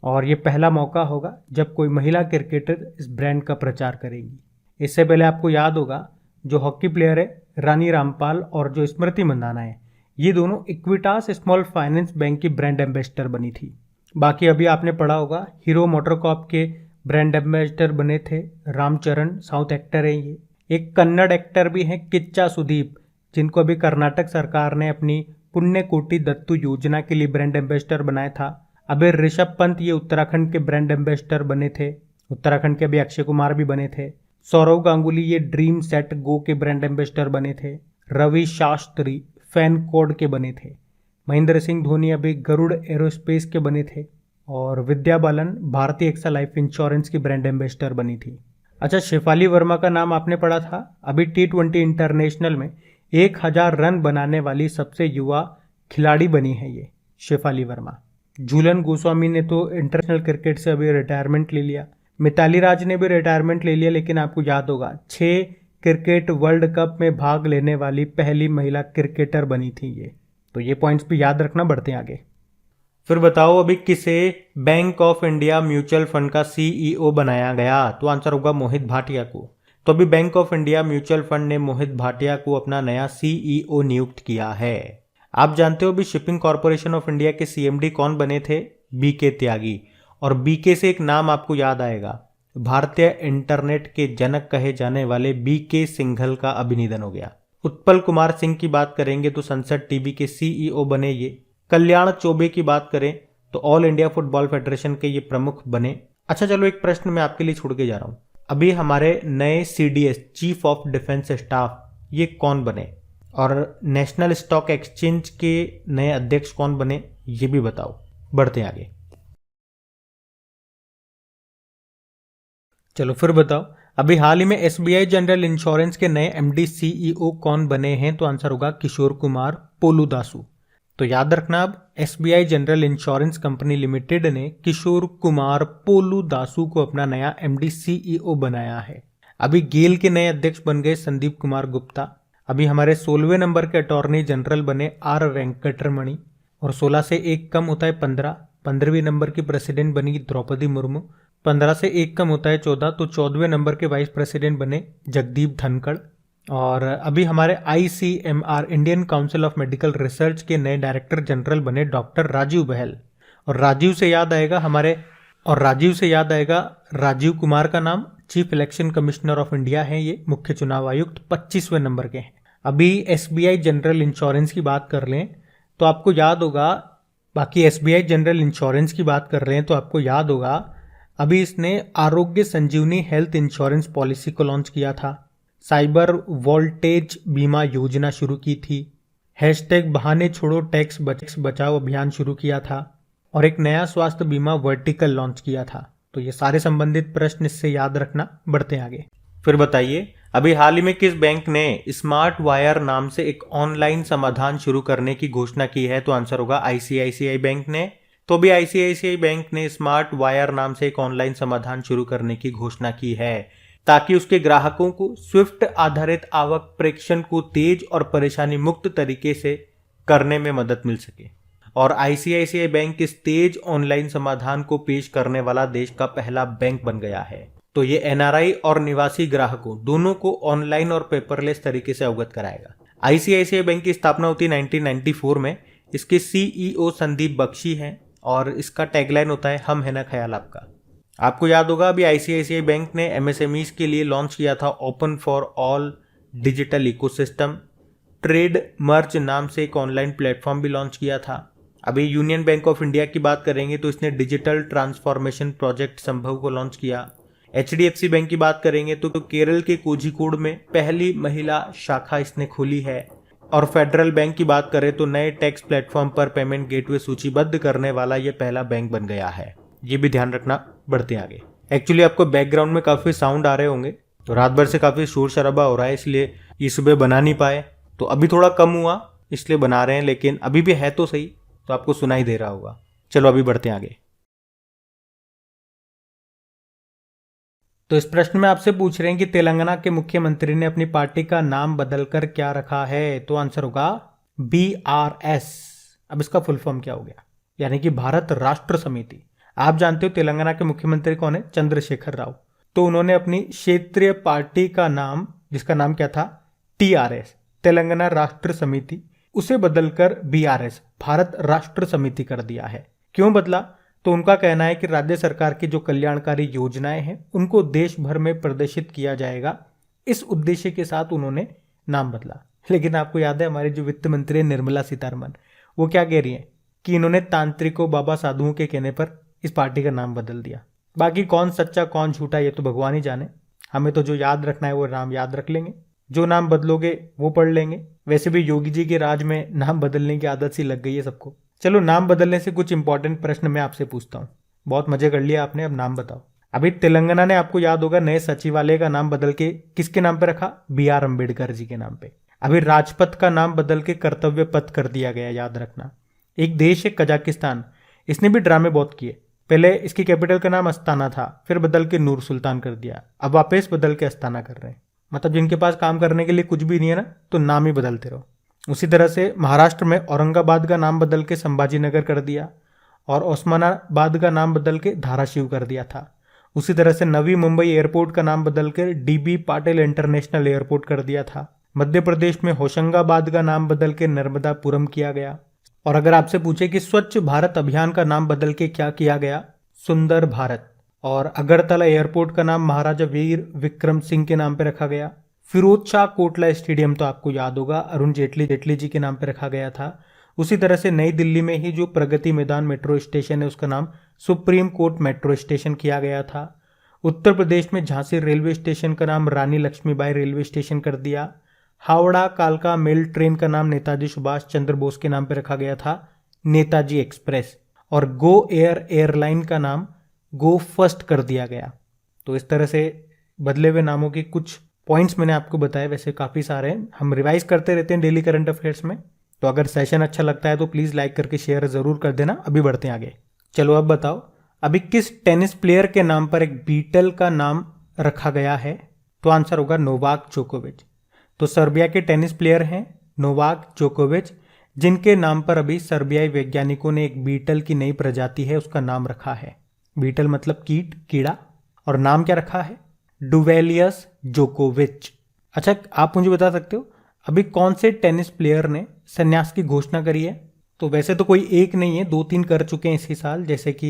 A: और ये पहला मौका होगा जब कोई महिला क्रिकेटर इस ब्रांड का प्रचार करेगी। इससे पहले आपको याद होगा जो हॉकी प्लेयर है रानी रामपाल और जो स्मृति मंदाना है, ये दोनों इक्विटास स्मॉल फाइनेंस बैंक की ब्रांड एम्बेसडर बनी थी। बाकी अभी आपने पढ़ा होगा हीरो मोटरकॉप के ब्रांड एम्बेसडर बने थे रामचरण, साउथ एक्टर है ये। एक कन्नड़ एक्टर भी हैं किच्चा सुदीप, जिनको अभी कर्नाटक सरकार ने अपनी पुण्य कोटि दत्तू योजना के लिए ब्रांड एम्बेसडर बनाया था। अभी ऋषभ पंत ये उत्तराखंड के ब्रांड एम्बेसडर बने थे। उत्तराखंड के अभी अक्षय कुमार भी बने थे। सौरव गांगुली ये ड्रीम सेट गो के ब्रांड एम्बेसडर बने थे। रवि शास्त्री फैन कोड के बने थे। महेंद्र सिंह धोनी अभी गरुड़ एरोस्पेस के बने थे। और विद्या बालन भारतीय एक्सा लाइफ इंश्योरेंस की ब्रांड एम्बेसडर बनी थी। अच्छा, शेफाली वर्मा का नाम आपने पढ़ा था। अभी T20 इंटरनेशनल में 1000 रन बनाने वाली सबसे युवा खिलाड़ी बनी है ये शेफाली वर्मा। झूलन गोस्वामी ने तो इंटरनेशनल क्रिकेट से अभी रिटायरमेंट ले लिया। मिताली राज ने भी रिटायरमेंट ले लिया, लेकिन आपको याद होगा 6 क्रिकेट वर्ल्ड कप में भाग लेने वाली पहली महिला क्रिकेटर बनी थी ये। तो ये पॉइंट्स भी याद रखना, बढ़ते हैं आगे। फिर बताओ अभी किसे bank of India mutual fund का CEO बनाया गया? तो आंसर होगा मोहित भाटिया को। तो अभी bank of India mutual fund ने मोहित भाटिया को अपना नया CEO नियुक्त किया है। आप जानते हो अभी शिपिंग कॉर्पोरेशन ऑफ इंडिया के CMD कौन बने थे? BK त्यागी। और BK से एक नाम आपको याद आएगा, भारतीय इंटरनेट के जनक कहे जाने वाले BK सिंघल का अभी निधन हो गया। उत्पल कुमार सिंह की बात करेंगे तो संसद टीवी के CEO बने ये। कल्याण चौबे की बात करें तो ऑल इंडिया फुटबॉल फेडरेशन के ये प्रमुख बने। अच्छा चलो, एक प्रश्न मैं आपके लिए छोड़ के जा रहा हूँ। अभी हमारे नए CDS chief of defence staff ये कौन बने? और नेशनल स्टॉक एक्सचेंज के नए अध्यक्ष कौन बने, ये भी बताओ। बढ़ते हैं आगे। चलो फिर बताओ, अभी हाल ही में SBI जनरल इंश्योरेंस के नए MD CEO कौन बने हैं? तो आंसर होगा किशोर कुमार पोलूदासु। तो याद रखना, अब SBI general insurance company limited ने किशोर कुमार पोलूदासु को अपना नया MD CEO बनाया है। अभी गेल के नए अध्यक्ष बन गए संदीप कुमार गुप्ता। अभी हमारे 16वें नंबर के अटॉर्नी जनरल बने R वेंकटरमणि। और 16 से 1 कम होता है 15। 15वें नंबर की प्रेसिडेंट बनी द्रौपदी मुर्मू। 15 से 1 कम होता है 14, तो 14वें नंबर के वाइस प्रेसिडेंट बने जगदीप धनखड़। और अभी हमारे ICMR Indian council of medical research के नए डायरेक्टर जनरल बने डॉक्टर राजीव बहल। और राजीव से याद आएगा राजीव कुमार का नाम, chief election commissioner of India है ये, मुख्य चुनाव आयुक्त 25वें नंबर के हैं। अभी SBI जनरल इंश्योरेंस की बात कर लें तो आपको याद होगा, SBI जनरल इंश्योरेंस की बात कर रहे हैं तो आपको याद होगा अभी इसने आरोग्य संजीवनी हेल्थ इंश्योरेंस पॉलिसी को लॉन्च किया था। साइबर वोल्टेज बीमा योजना शुरू की थी। #बहाने छोड़ो टैक्स बचाओ अभियान शुरू किया था। और एक नया स्वास्थ्य बीमा वर्टिकल लॉन्च किया था। तो ये सारे संबंधित प्रश्न इससे याद रखना, बढ़ते हैं आगे। फिर बताइए, अभी हाल ही में किस बैंक ने स्मार्ट वायर नाम से एक ऑनलाइन समाधान शुरू करने की घोषणा की है? तो आंसर होगा ICICI बैंक ने। तो भी ICICI बैंक ने स्मार्ट वायर नाम से एक ऑनलाइन समाधान शुरू करने की घोषणा की है, ताकि उसके ग्राहकों को स्विफ्ट आधारित आवक प्रेषण को तेज और परेशानी मुक्त तरीके से करने में मदद मिल सके। और ICICI बैंक इस तेज ऑनलाइन समाधान को पेश करने वाला देश का पहला बैंक बन गया है। तो ये NRI और निवासी ग्राहकों दोनों को ऑनलाइन और पेपरलेस तरीके से अवगत कराएगा। ICICI बैंक की स्थापना होती 1994 में। इसके CEO संदीप बख्शी हैं और इसका टैगलाइन होता है, हम है ना ख्याल आपका। आपको याद होगा अभी ICICI बैंक ने MSMEs के लिए लॉन्च किया था open for all digital ecosystem. Trade मर्च नाम से एक ऑनलाइन प्लेटफॉर्म भी लॉन्च किया था। अभी यूनियन बैंक ऑफ इंडिया की बात करेंगे तो इसने डिजिटल ट्रांसफॉर्मेशन प्रोजेक्ट संभव को लॉन्च किया। HDFC बैंक की बात करेंगे तो केरल के कोझिकोड में पहली महिला शाखा इसने खोली है। और फेडरल बैंक की बात करें तो नए टैक्स प्लेटफॉर्म पर पेमेंट गेटवे सूचीबद्ध करने वाला ये पहला बैंक बन गया है। ये भी ध्यान रखना, बढ़ते आगे। एक्चुअली आपको बैकग्राउंड में काफी साउंड आ रहे होंगे, तो रात भर से काफी शोर शराबा हो रहा है, इसलिए ये सुबह बना नहीं पाए। तो अभी थोड़ा कम हुआ इसलिए बना रहे हैं, लेकिन अभी भी है तो सही, तो आपको सुनाई दे रहा होगा। चलो अभी बढ़ते आगे। तो इस प्रश्न में आपसे पूछ रहे हैं कि तेलंगाना के मुख्यमंत्री ने अपनी पार्टी का नाम बदलकर क्या रखा है? तो आंसर होगा BRS। अब इसका फुल फॉर्म क्या हो गया? यानी कि भारत राष्ट्र समिति। आप जानते हो तेलंगाना के मुख्यमंत्री कौन है? चंद्रशेखर राव। तो उन्होंने अपनी क्षेत्रीय पार्टी का नाम जिसका नाम क्या था, TRS तेलंगाना राष्ट्र समिति, उसे बदलकर BRS भारत राष्ट्र समिति कर दिया है। क्यों बदला? तो उनका कहना है कि राज्य सरकार की जो कल्याणकारी योजनाएं हैं उनको देश भर में प्रदर्शित किया जाएगा, इस उद्देश्य के साथ उन्होंने नाम बदला। लेकिन आपको याद है हमारी जो वित्त मंत्री है निर्मला सीतारमण, वो क्या कह रही है कि इन्होंने तांत्रिकों बाबा साधुओं के कहने पर इस पार्टी का नाम बदल दिया। बाकी कौन सच्चा कौन झूठा ये तो भगवान ही जाने, हमें तो जो याद रखना है वो नाम याद रख लेंगे, जो नाम बदलोगे वो पढ़ लेंगे। वैसे भी योगी जी के राज में नाम बदलने की आदत सी लग गई है सबको। चलो नाम बदलने से कुछ इंपॉर्टेंट प्रश्न मैं आपसे पूछता हूँ। बहुत मजे कर लिया आपने, अब नाम बताओ। अभी तेलंगाना ने आपको याद होगा नए सचिवालय का नाम बदल के किसके नाम पे रखा, BR अम्बेडकर जी के नाम पे। अभी राजपथ का नाम बदल के कर्तव्य पथ कर दिया गया, याद रखना। एक देश है कजाकिस्तान, इसने भी ड्रामे बहुत किए। पहले इसकी कैपिटल का नाम अस्ताना था, फिर बदल के नूर सुल्तान कर दिया, अब वापस बदल के अस्ताना कर रहे हैं। मतलब जिनके पास काम करने के लिए कुछ भी नहीं है ना, तो नाम ही बदलते रहो। उसी तरह से महाराष्ट्र में औरंगाबाद का नाम बदल के संभाजी नगर कर दिया और ओस्मानाबाद का नाम बदल के धाराशिव कर दिया था। उसी तरह से नवी मुंबई एयरपोर्ट का नाम बदल कर DB पाटिल इंटरनेशनल एयरपोर्ट कर दिया था। मध्य प्रदेश में होशंगाबाद का नाम बदल के नर्मदापुरम किया गया। और अगर आपसे पूछे कि स्वच्छ भारत अभियान का नाम बदल के क्या किया गया, सुंदर भारत। और अगरतला एयरपोर्ट का नाम महाराजा वीर विक्रम सिंह के नाम पे रखा गया। फिरोज शाह कोटला स्टेडियम तो आपको याद होगा अरुण जेटली जी के नाम पे रखा गया था। उसी तरह से नई दिल्ली में ही जो प्रगति मैदान मेट्रो स्टेशन है उसका नाम सुप्रीम कोर्ट मेट्रो स्टेशन किया गया था। उत्तर प्रदेश में झांसी रेलवे स्टेशन का नाम रानी लक्ष्मीबाई रेलवे स्टेशन कर दिया। हावड़ा कालका मेल ट्रेन का नाम नेताजी सुभाष चंद्र बोस के नाम पर रखा गया था, नेताजी एक्सप्रेस। और गो एयर एयरलाइन का नाम गो फर्स्ट कर दिया गया। तो इस तरह से बदले हुए नामों की कुछ पॉइंट्स मैंने आपको बताए, वैसे काफ़ी सारे हैं, हम रिवाइज करते रहते हैं डेली करंट अफेयर्स में। तो अगर सेशन अच्छा लगता है तो प्लीज़ लाइक करके शेयर ज़रूर कर देना। अभी बढ़ते हैं आगे। चलो अब बताओ, अभी किस टेनिस प्लेयर के नाम पर एक बीटल का नाम रखा गया है? तो आंसर होगा नोवाक जोकोविच। तो सर्बिया के टेनिस प्लेयर हैं नोवाक जोकोविच, जिनके नाम पर अभी सर्बियाई वैज्ञानिकों ने एक बीटल की नई प्रजाति है उसका नाम रखा है। बीटल मतलब कीट, कीड़ा, और नाम क्या रखा है? डुवेलियस जोकोविच। अच्छा, आप मुझे बता सकते हो अभी कौन से टेनिस प्लेयर ने संन्यास की घोषणा करी है? तो वैसे तो कोई एक नहीं है, 2-3 कर चुके हैं इसी साल। जैसे कि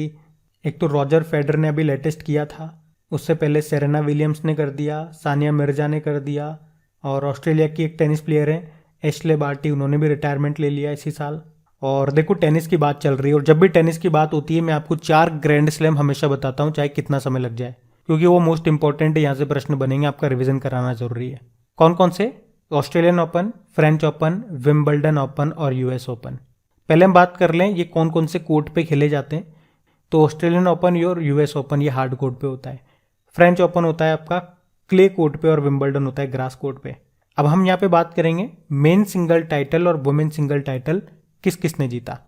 A: एक तो रॉजर फेडरर ने अभी लेटेस्ट किया था, उससे पहले सेरेना विलियम्स ने कर दिया, सानिया मिर्जा ने कर दिया, और ऑस्ट्रेलिया की एक टेनिस प्लेयर है एशले बार्टी, उन्होंने भी रिटायरमेंट ले लिया इसी साल। और देखो टेनिस की बात चल रही है, और जब भी टेनिस की बात होती है मैं आपको 4 ग्रैंड स्लैम हमेशा बताता हूँ, चाहे कितना समय लग जाए, क्योंकि वो मोस्ट इंपॉर्टेंट है। यहाँ से प्रश्न बनेंगे, आपका रिवीजन कराना जरूरी है। कौन कौन से? Australian open, French open, Wimbledon open और US ओपन। पहले हम बात कर लें ये कौन कौन से कोर्ट पे खेले जाते हैं। तो ऑस्ट्रेलियन ओपन और US ओपन ये हार्ड कोर्ट पे होता है। फ्रेंच ओपन होता है आपका क्ले कोर्ट पे, और विंबलडन होता है ग्रास कोर्ट पे। अब हम यहाँ पे बात करेंगे मेन सिंगल टाइटल और वुमेन सिंगल टाइटल किस किसने जीता।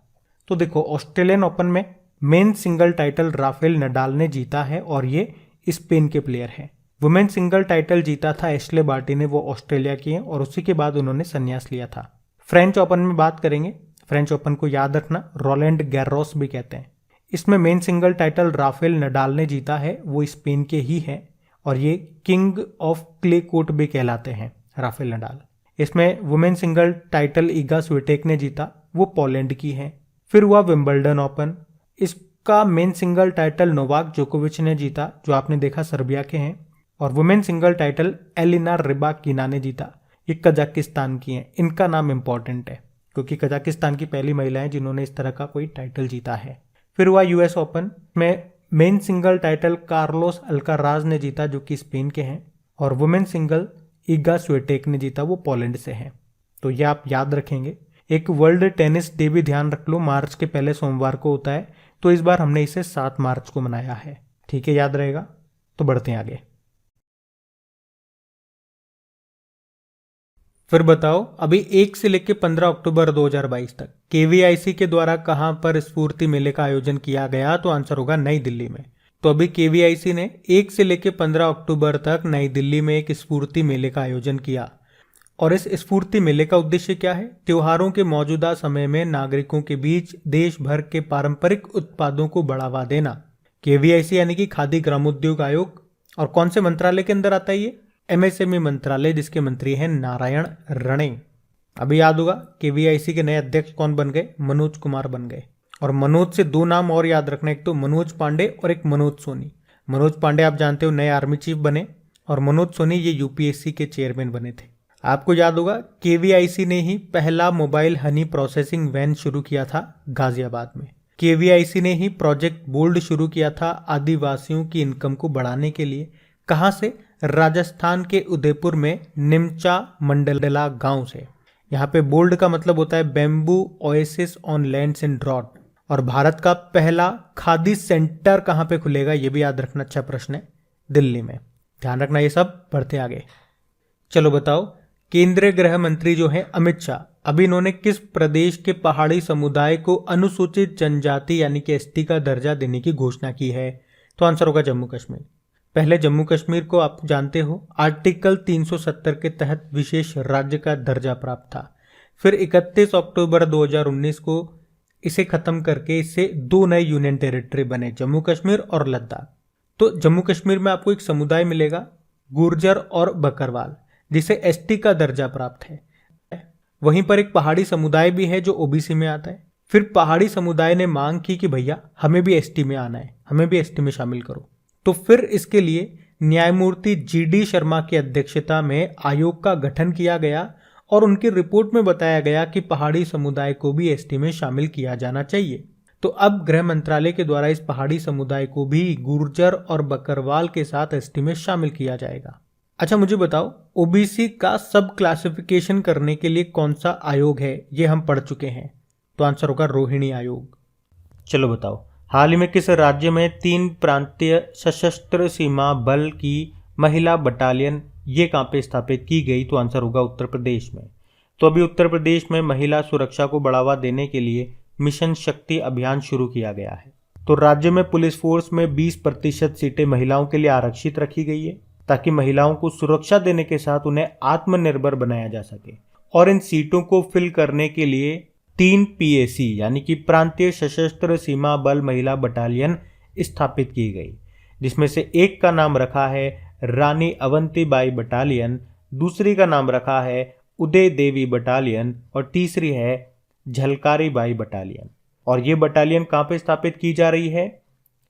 A: तो देखो ऑस्ट्रेलियन ओपन में men single title Rafael Nadal ने जीता है, और ये स्पेन के प्लेयर हैं। वुमेन सिंगल टाइटल जीता था एशले बार्टी ने, वो ऑस्ट्रेलिया की हैं, और उसी के बाद उन्होंने संन्यास लिया था। फ्रेंच ओपन में बात करेंगे, फ्रेंच ओपन को याद रखना रोलैंड गैरोस भी कहते हैं। इसमें men single title Rafael Nadal ने जीता है, वो स्पेन के ही हैं, और ये किंग ऑफ क्ले कोर्ट भी कहलाते हैं राफेल नडाल। इसमें वुमेन सिंगल टाइटल ईगा स्विटेक ने जीता, वो पोलैंड की हैं। फिर हुआ विंबलडन ओपन, इसका मेन सिंगल टाइटल नोवाक जोकोविच ने जीता, जो आपने देखा सर्बिया के हैं। और women single title Elena Rybakina ने जीता, ये कजाकिस्तान की हैं। इनका नाम इंपॉर्टेंट है क्योंकि कजाकिस्तान की पहली महिला है जिन्होंने इस तरह का कोई टाइटल जीता है। फिर हुआ US ओपन में men single title Carlos Alcaraz ने जीता, जो कि स्पेन के हैं, और वुमेन सिंगल ईगा स्विटेक ने जीता, वो पोलैंड से हैं। तो ये आप याद रखेंगे। एक वर्ल्ड टेनिस डे भी ध्यान रख लो, मार्च के पहले सोमवार को होता है, तो इस बार हमने इसे 7 मार्च को मनाया है। ठीक है, याद रहेगा। तो बढ़ते हैं आगे। फिर बताओ, अभी 1 से लेकर 15 अक्टूबर 2022 तक KVIC के द्वारा कहां पर स्फूर्ति मेले का आयोजन किया गया? तो आंसर होगा नई दिल्ली में। तो अभी KVIC ने 1 से लेकर 15 अक्टूबर तक नई दिल्ली में एक स्फूर्ति मेले का आयोजन किया। और इस स्फूर्ति मेले का उद्देश्य क्या है? त्योहारों के मौजूदा समय में नागरिकों के बीच देश भर के पारंपरिक उत्पादों को बढ़ावा देना। KVIC यानी कि खादी ग्रामोद्योग आयोग, और कौन से मंत्रालय के अंदर आता है ये? एमएसएमई मंत्रालय, जिसके मंत्री हैं नारायण राणे। अभी याद होगा केवीआईसी के नए अध्यक्ष कौन बन गए? मनोज कुमार बन गए। और मनोज से दो नाम और याद रखना, एक तो मनोज पांडे और एक मनोज सोनी। मनोज पांडे आप जानते हो नए आर्मी चीफ बने, और मनोज सोनी ये यूपीएससी के चेयरमैन बने थे। आपको याद होगा केवीआईसी ने ही पहला मोबाइल हनी प्रोसेसिंग वैन शुरू किया था गाजियाबाद में। केवीआईसी ने ही प्रोजेक्ट बोल्ड शुरू किया था आदिवासियों की इनकम को बढ़ाने के लिए। कहां से? राजस्थान के उदयपुर में निमचा मंडला गांव से। यहाँ पे बोल्ड का मतलब होता है bamboo oasis on lands in drought. और भारत का पहला खादी सेंटर कहाँ पे खुलेगा, ये भी याद रखना, अच्छा प्रश्न है, दिल्ली में। ध्यान रखना ये सब, बढ़ते आगे। चलो बताओ, केंद्रीय गृह मंत्री जो है अमित शाह, अभी इन्होंने किस प्रदेश के पहाड़ी समुदाय को अनुसूचित जनजाति यानी कि एसटी का दर्जा देने की घोषणा की है? तो आंसर होगा जम्मू कश्मीर। पहले जम्मू कश्मीर को आप जानते हो आर्टिकल 370 के तहत विशेष राज्य का दर्जा प्राप्त था। फिर 31 अक्टूबर 2019 को इसे खत्म करके इससे दो नए यूनियन टेरिटरी बने, जम्मू कश्मीर और लद्दाख। तो जम्मू कश्मीर में आपको एक समुदाय मिलेगा गुर्जर और बकरवाल, जिसे एसटी का दर्जा प्राप्त है। वहीं पर एक पहाड़ी समुदाय भी है जो ओबीसी में आता है। फिर पहाड़ी समुदाय ने मांग की कि भैया हमें भी एसटी में आना है, हमें भी एसटी में शामिल करो। तो फिर इसके लिए न्यायमूर्ति जीडी शर्मा की अध्यक्षता में आयोग का गठन किया गया और उनकी रिपोर्ट में बताया गया कि पहाड़ी समुदाय को भी एसटी में शामिल किया जाना चाहिए। तो अब गृह मंत्रालय के द्वारा इस पहाड़ी समुदाय को भी गुर्जर और बकरवाल के साथ एसटी में शामिल किया जाएगा। अच्छा मुझे बताओ, ओबीसी का सब क्लासिफिकेशन करने के लिए कौन सा आयोग है? ये हम पढ़ चुके हैं, तो आंसर होगा रोहिणी आयोग। चलो बताओ, हाल ही में किस राज्य में 3 प्रांतीय सशस्त्र सीमा बल की महिला बटालियन ये कहाँ पे स्थापित की गई? तो आंसर होगा उत्तर प्रदेश में। तो अभी उत्तर प्रदेश में महिला सुरक्षा को बढ़ावा देने के लिए मिशन शक्ति अभियान शुरू किया गया है। तो राज्य में पुलिस फोर्स में 20% सीटें महिलाओं के लिए आरक्षित रखी गई है, ताकि महिलाओं को सुरक्षा देने के साथ उन्हें आत्मनिर्भर बनाया जा सके। और इन सीटों को फिल करने के लिए 3 पीएसी यानी कि प्रांतीय सशस्त्र सीमा बल महिला बटालियन स्थापित की गई, जिसमें से एक का नाम रखा है रानी अवंतीबाई बटालियन, दूसरी का नाम रखा है उदय देवी बटालियन और तीसरी है झलकारी बाई बटालियन। और ये बटालियन कहाँ पे स्थापित की जा रही है?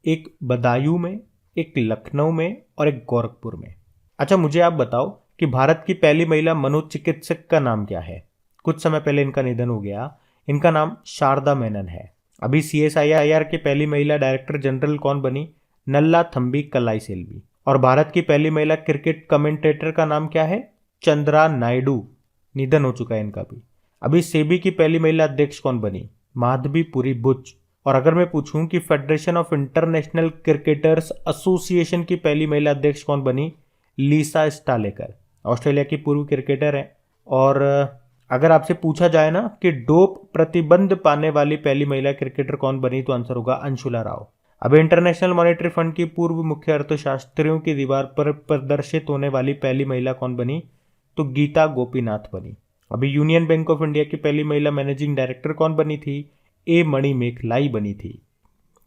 A: एक बदायूं में, एक लखनऊ में और एक गोरखपुर में। अच्छा मुझे आप बताओ कि भारत की पहली महिला मनोचिकित्सक का नाम क्या है? कुछ समय पहले इनका निधन हो गया। इनका नाम शारदा मेनन है। अभी CSIR की पहली महिला डायरेक्टर जनरल कौन बनी? नल्ला थम्बी कलाई सेल्वी। और भारत की पहली महिला क्रिकेट कमेंटेटर का नाम क्या है? चंद्रा नायडू। निधन हो चुका है इनका भी। अभी सेबी की पहली महिला अध्यक्ष कौन बनी? माधवी पुरी बुच। और अगर मैं पूछूं कि federation of international cricketers association की पहली महिला अध्यक्ष कौन बनी? लीसा स्टालेकर, ऑस्ट्रेलिया की पूर्व क्रिकेटर है। और अगर आपसे पूछा जाए ना कि डोप प्रतिबंध पाने वाली पहली महिला क्रिकेटर कौन बनी, तो आंसर होगा अंशुला राव। अब इंटरनेशनल मॉनेटरी फंड की पूर्व मुख्य अर्थशास्त्रियों की दीवार पर प्रदर्शित होने वाली पहली महिला कौन बनी? तो गीता गोपीनाथ बनी। अभी यूनियन बैंक ऑफ इंडिया की पहली महिला मैनेजिंग डायरेक्टर कौन बनी थी? ए मणिमेखलाई बनी थी।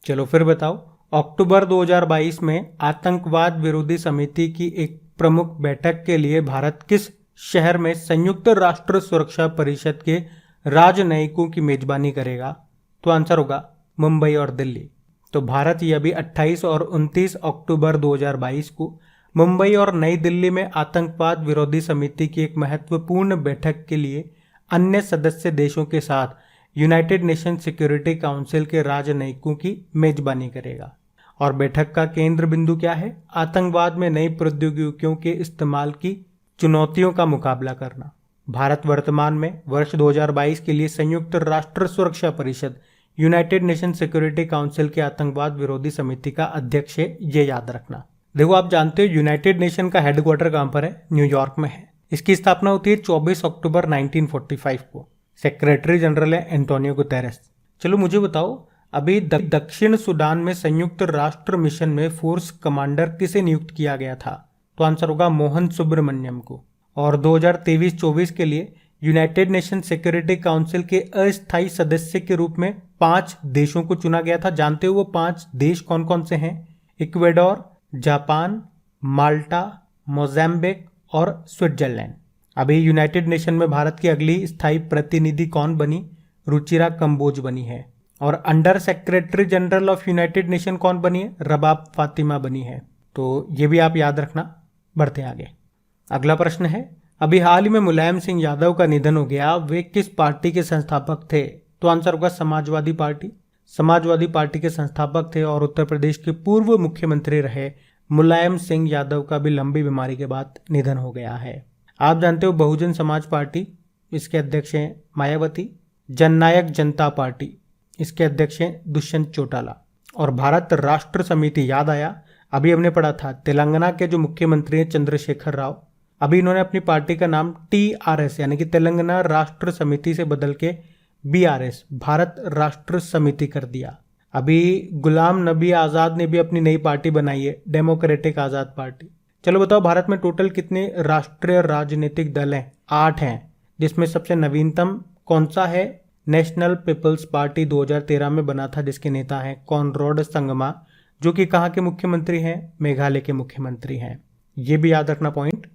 A: चलो फिर बताओ, अक्टूबर 2022 में आतंकवाद विरोधी समिति की एक प्रमुख बैठक के लिए भारत किस शहर में संयुक्त राष्ट्र सुरक्षा परिषद के राजनयिकों की मेजबानी करेगा? तो आंसर होगा मुंबई और दिल्ली। तो भारत ये अभी 28 और 29 अक्टूबर 2022 को मुंबई और नई दिल्ली में आतंकवाद विरोधी समिति की एक महत्वपूर्ण बैठक के लिए अन्य सदस्य देशों के साथ यूनाइटेड नेशन सिक्योरिटी काउंसिल के राजनयिकों की मेजबानी करेगा। और बैठक का केंद्र बिंदु क्या है? आतंकवाद में नई प्रौद्योगिकियों के इस्तेमाल की चुनौतियों का मुकाबला करना। भारत वर्तमान में वर्ष 2022 के लिए संयुक्त राष्ट्र सुरक्षा परिषद यूनाइटेड नेशन सिक्योरिटी काउंसिल के आतंकवाद विरोधी समिति का अध्यक्ष है, ये याद रखना। देखो आप जानते हो यूनाइटेड नेशन का हेडक्वार्टर कहां पर है? न्यूयॉर्क में है। इसकी स्थापना होती है 24 अक्टूबर 1945 को। सेक्रेटरी जनरल है एंटोनियो गुतेरेस। चलो मुझे बताओ, अभी दक्षिण सूडान में संयुक्त राष्ट्र मिशन में फोर्स कमांडर किसे नियुक्त किया गया था? तो आंसर होगा मोहन सुब्रमण्यम को। और 2023-24 के लिए यूनाइटेड नेशन सिक्योरिटी काउंसिल के अस्थायी सदस्य के रूप में 5 देशों को चुना गया था। जानते हो वो 5 देश कौन कौन से हैं? इक्वेडोर, जापान, माल्टा, मोजाम्बिक और स्विट्जरलैंड। अभी यूनाइटेड नेशन में भारत की अगली स्थायी प्रतिनिधि कौन बनी? रुचिरा कंबोज बनी है। और under secretary general of United nation कौन बनी है? रबाब फातिमा बनी है। तो ये भी आप याद रखना। बढ़ते आगे। अगला प्रश्न है, अभी हाल ही में मुलायम सिंह यादव का निधन हो गया, वे किस पार्टी के संस्थापक थे? तो आंसर होगा समाजवादी पार्टी। समाजवादी पार्टी के संस्थापक थे और उत्तर प्रदेश के पूर्व मुख्यमंत्री रहे मुलायम सिंह यादव का भी लंबी बीमारी के बाद निधन हो गया है। आप जानते हो बहुजन समाज पार्टी, इसके अध्यक्ष हैं मायावती। जननायक जनता पार्टी, इसके अध्यक्ष हैं दुष्यंत चौटाला। और भारत राष्ट्र समिति, याद आया, अभी हमने पढ़ा था तेलंगाना के जो मुख्यमंत्री हैं चंद्रशेखर राव, अभी इन्होंने अपनी पार्टी का नाम TRS यानी कि तेलंगाना राष्ट्र समिति से बदल के BRS भारत राष्ट्र समिति कर दिया। अभी गुलाम नबी आज़ाद ने भी अपनी नई पार्टी बनाई है, डेमोक्रेटिक आज़ाद पार्टी। चलो बताओ, भारत में टोटल कितने राष्ट्रीय राजनीतिक दल हैं? 8 हैं, जिसमें सबसे नवीनतम कौन सा है? नेशनल पीपल्स पार्टी 2013 में बना था, जिसके नेता हैं कॉनराड संगमा, जो कि कहाँ के मुख्यमंत्री हैं? मेघालय के मुख्यमंत्री हैं। ये भी याद रखना पॉइंट।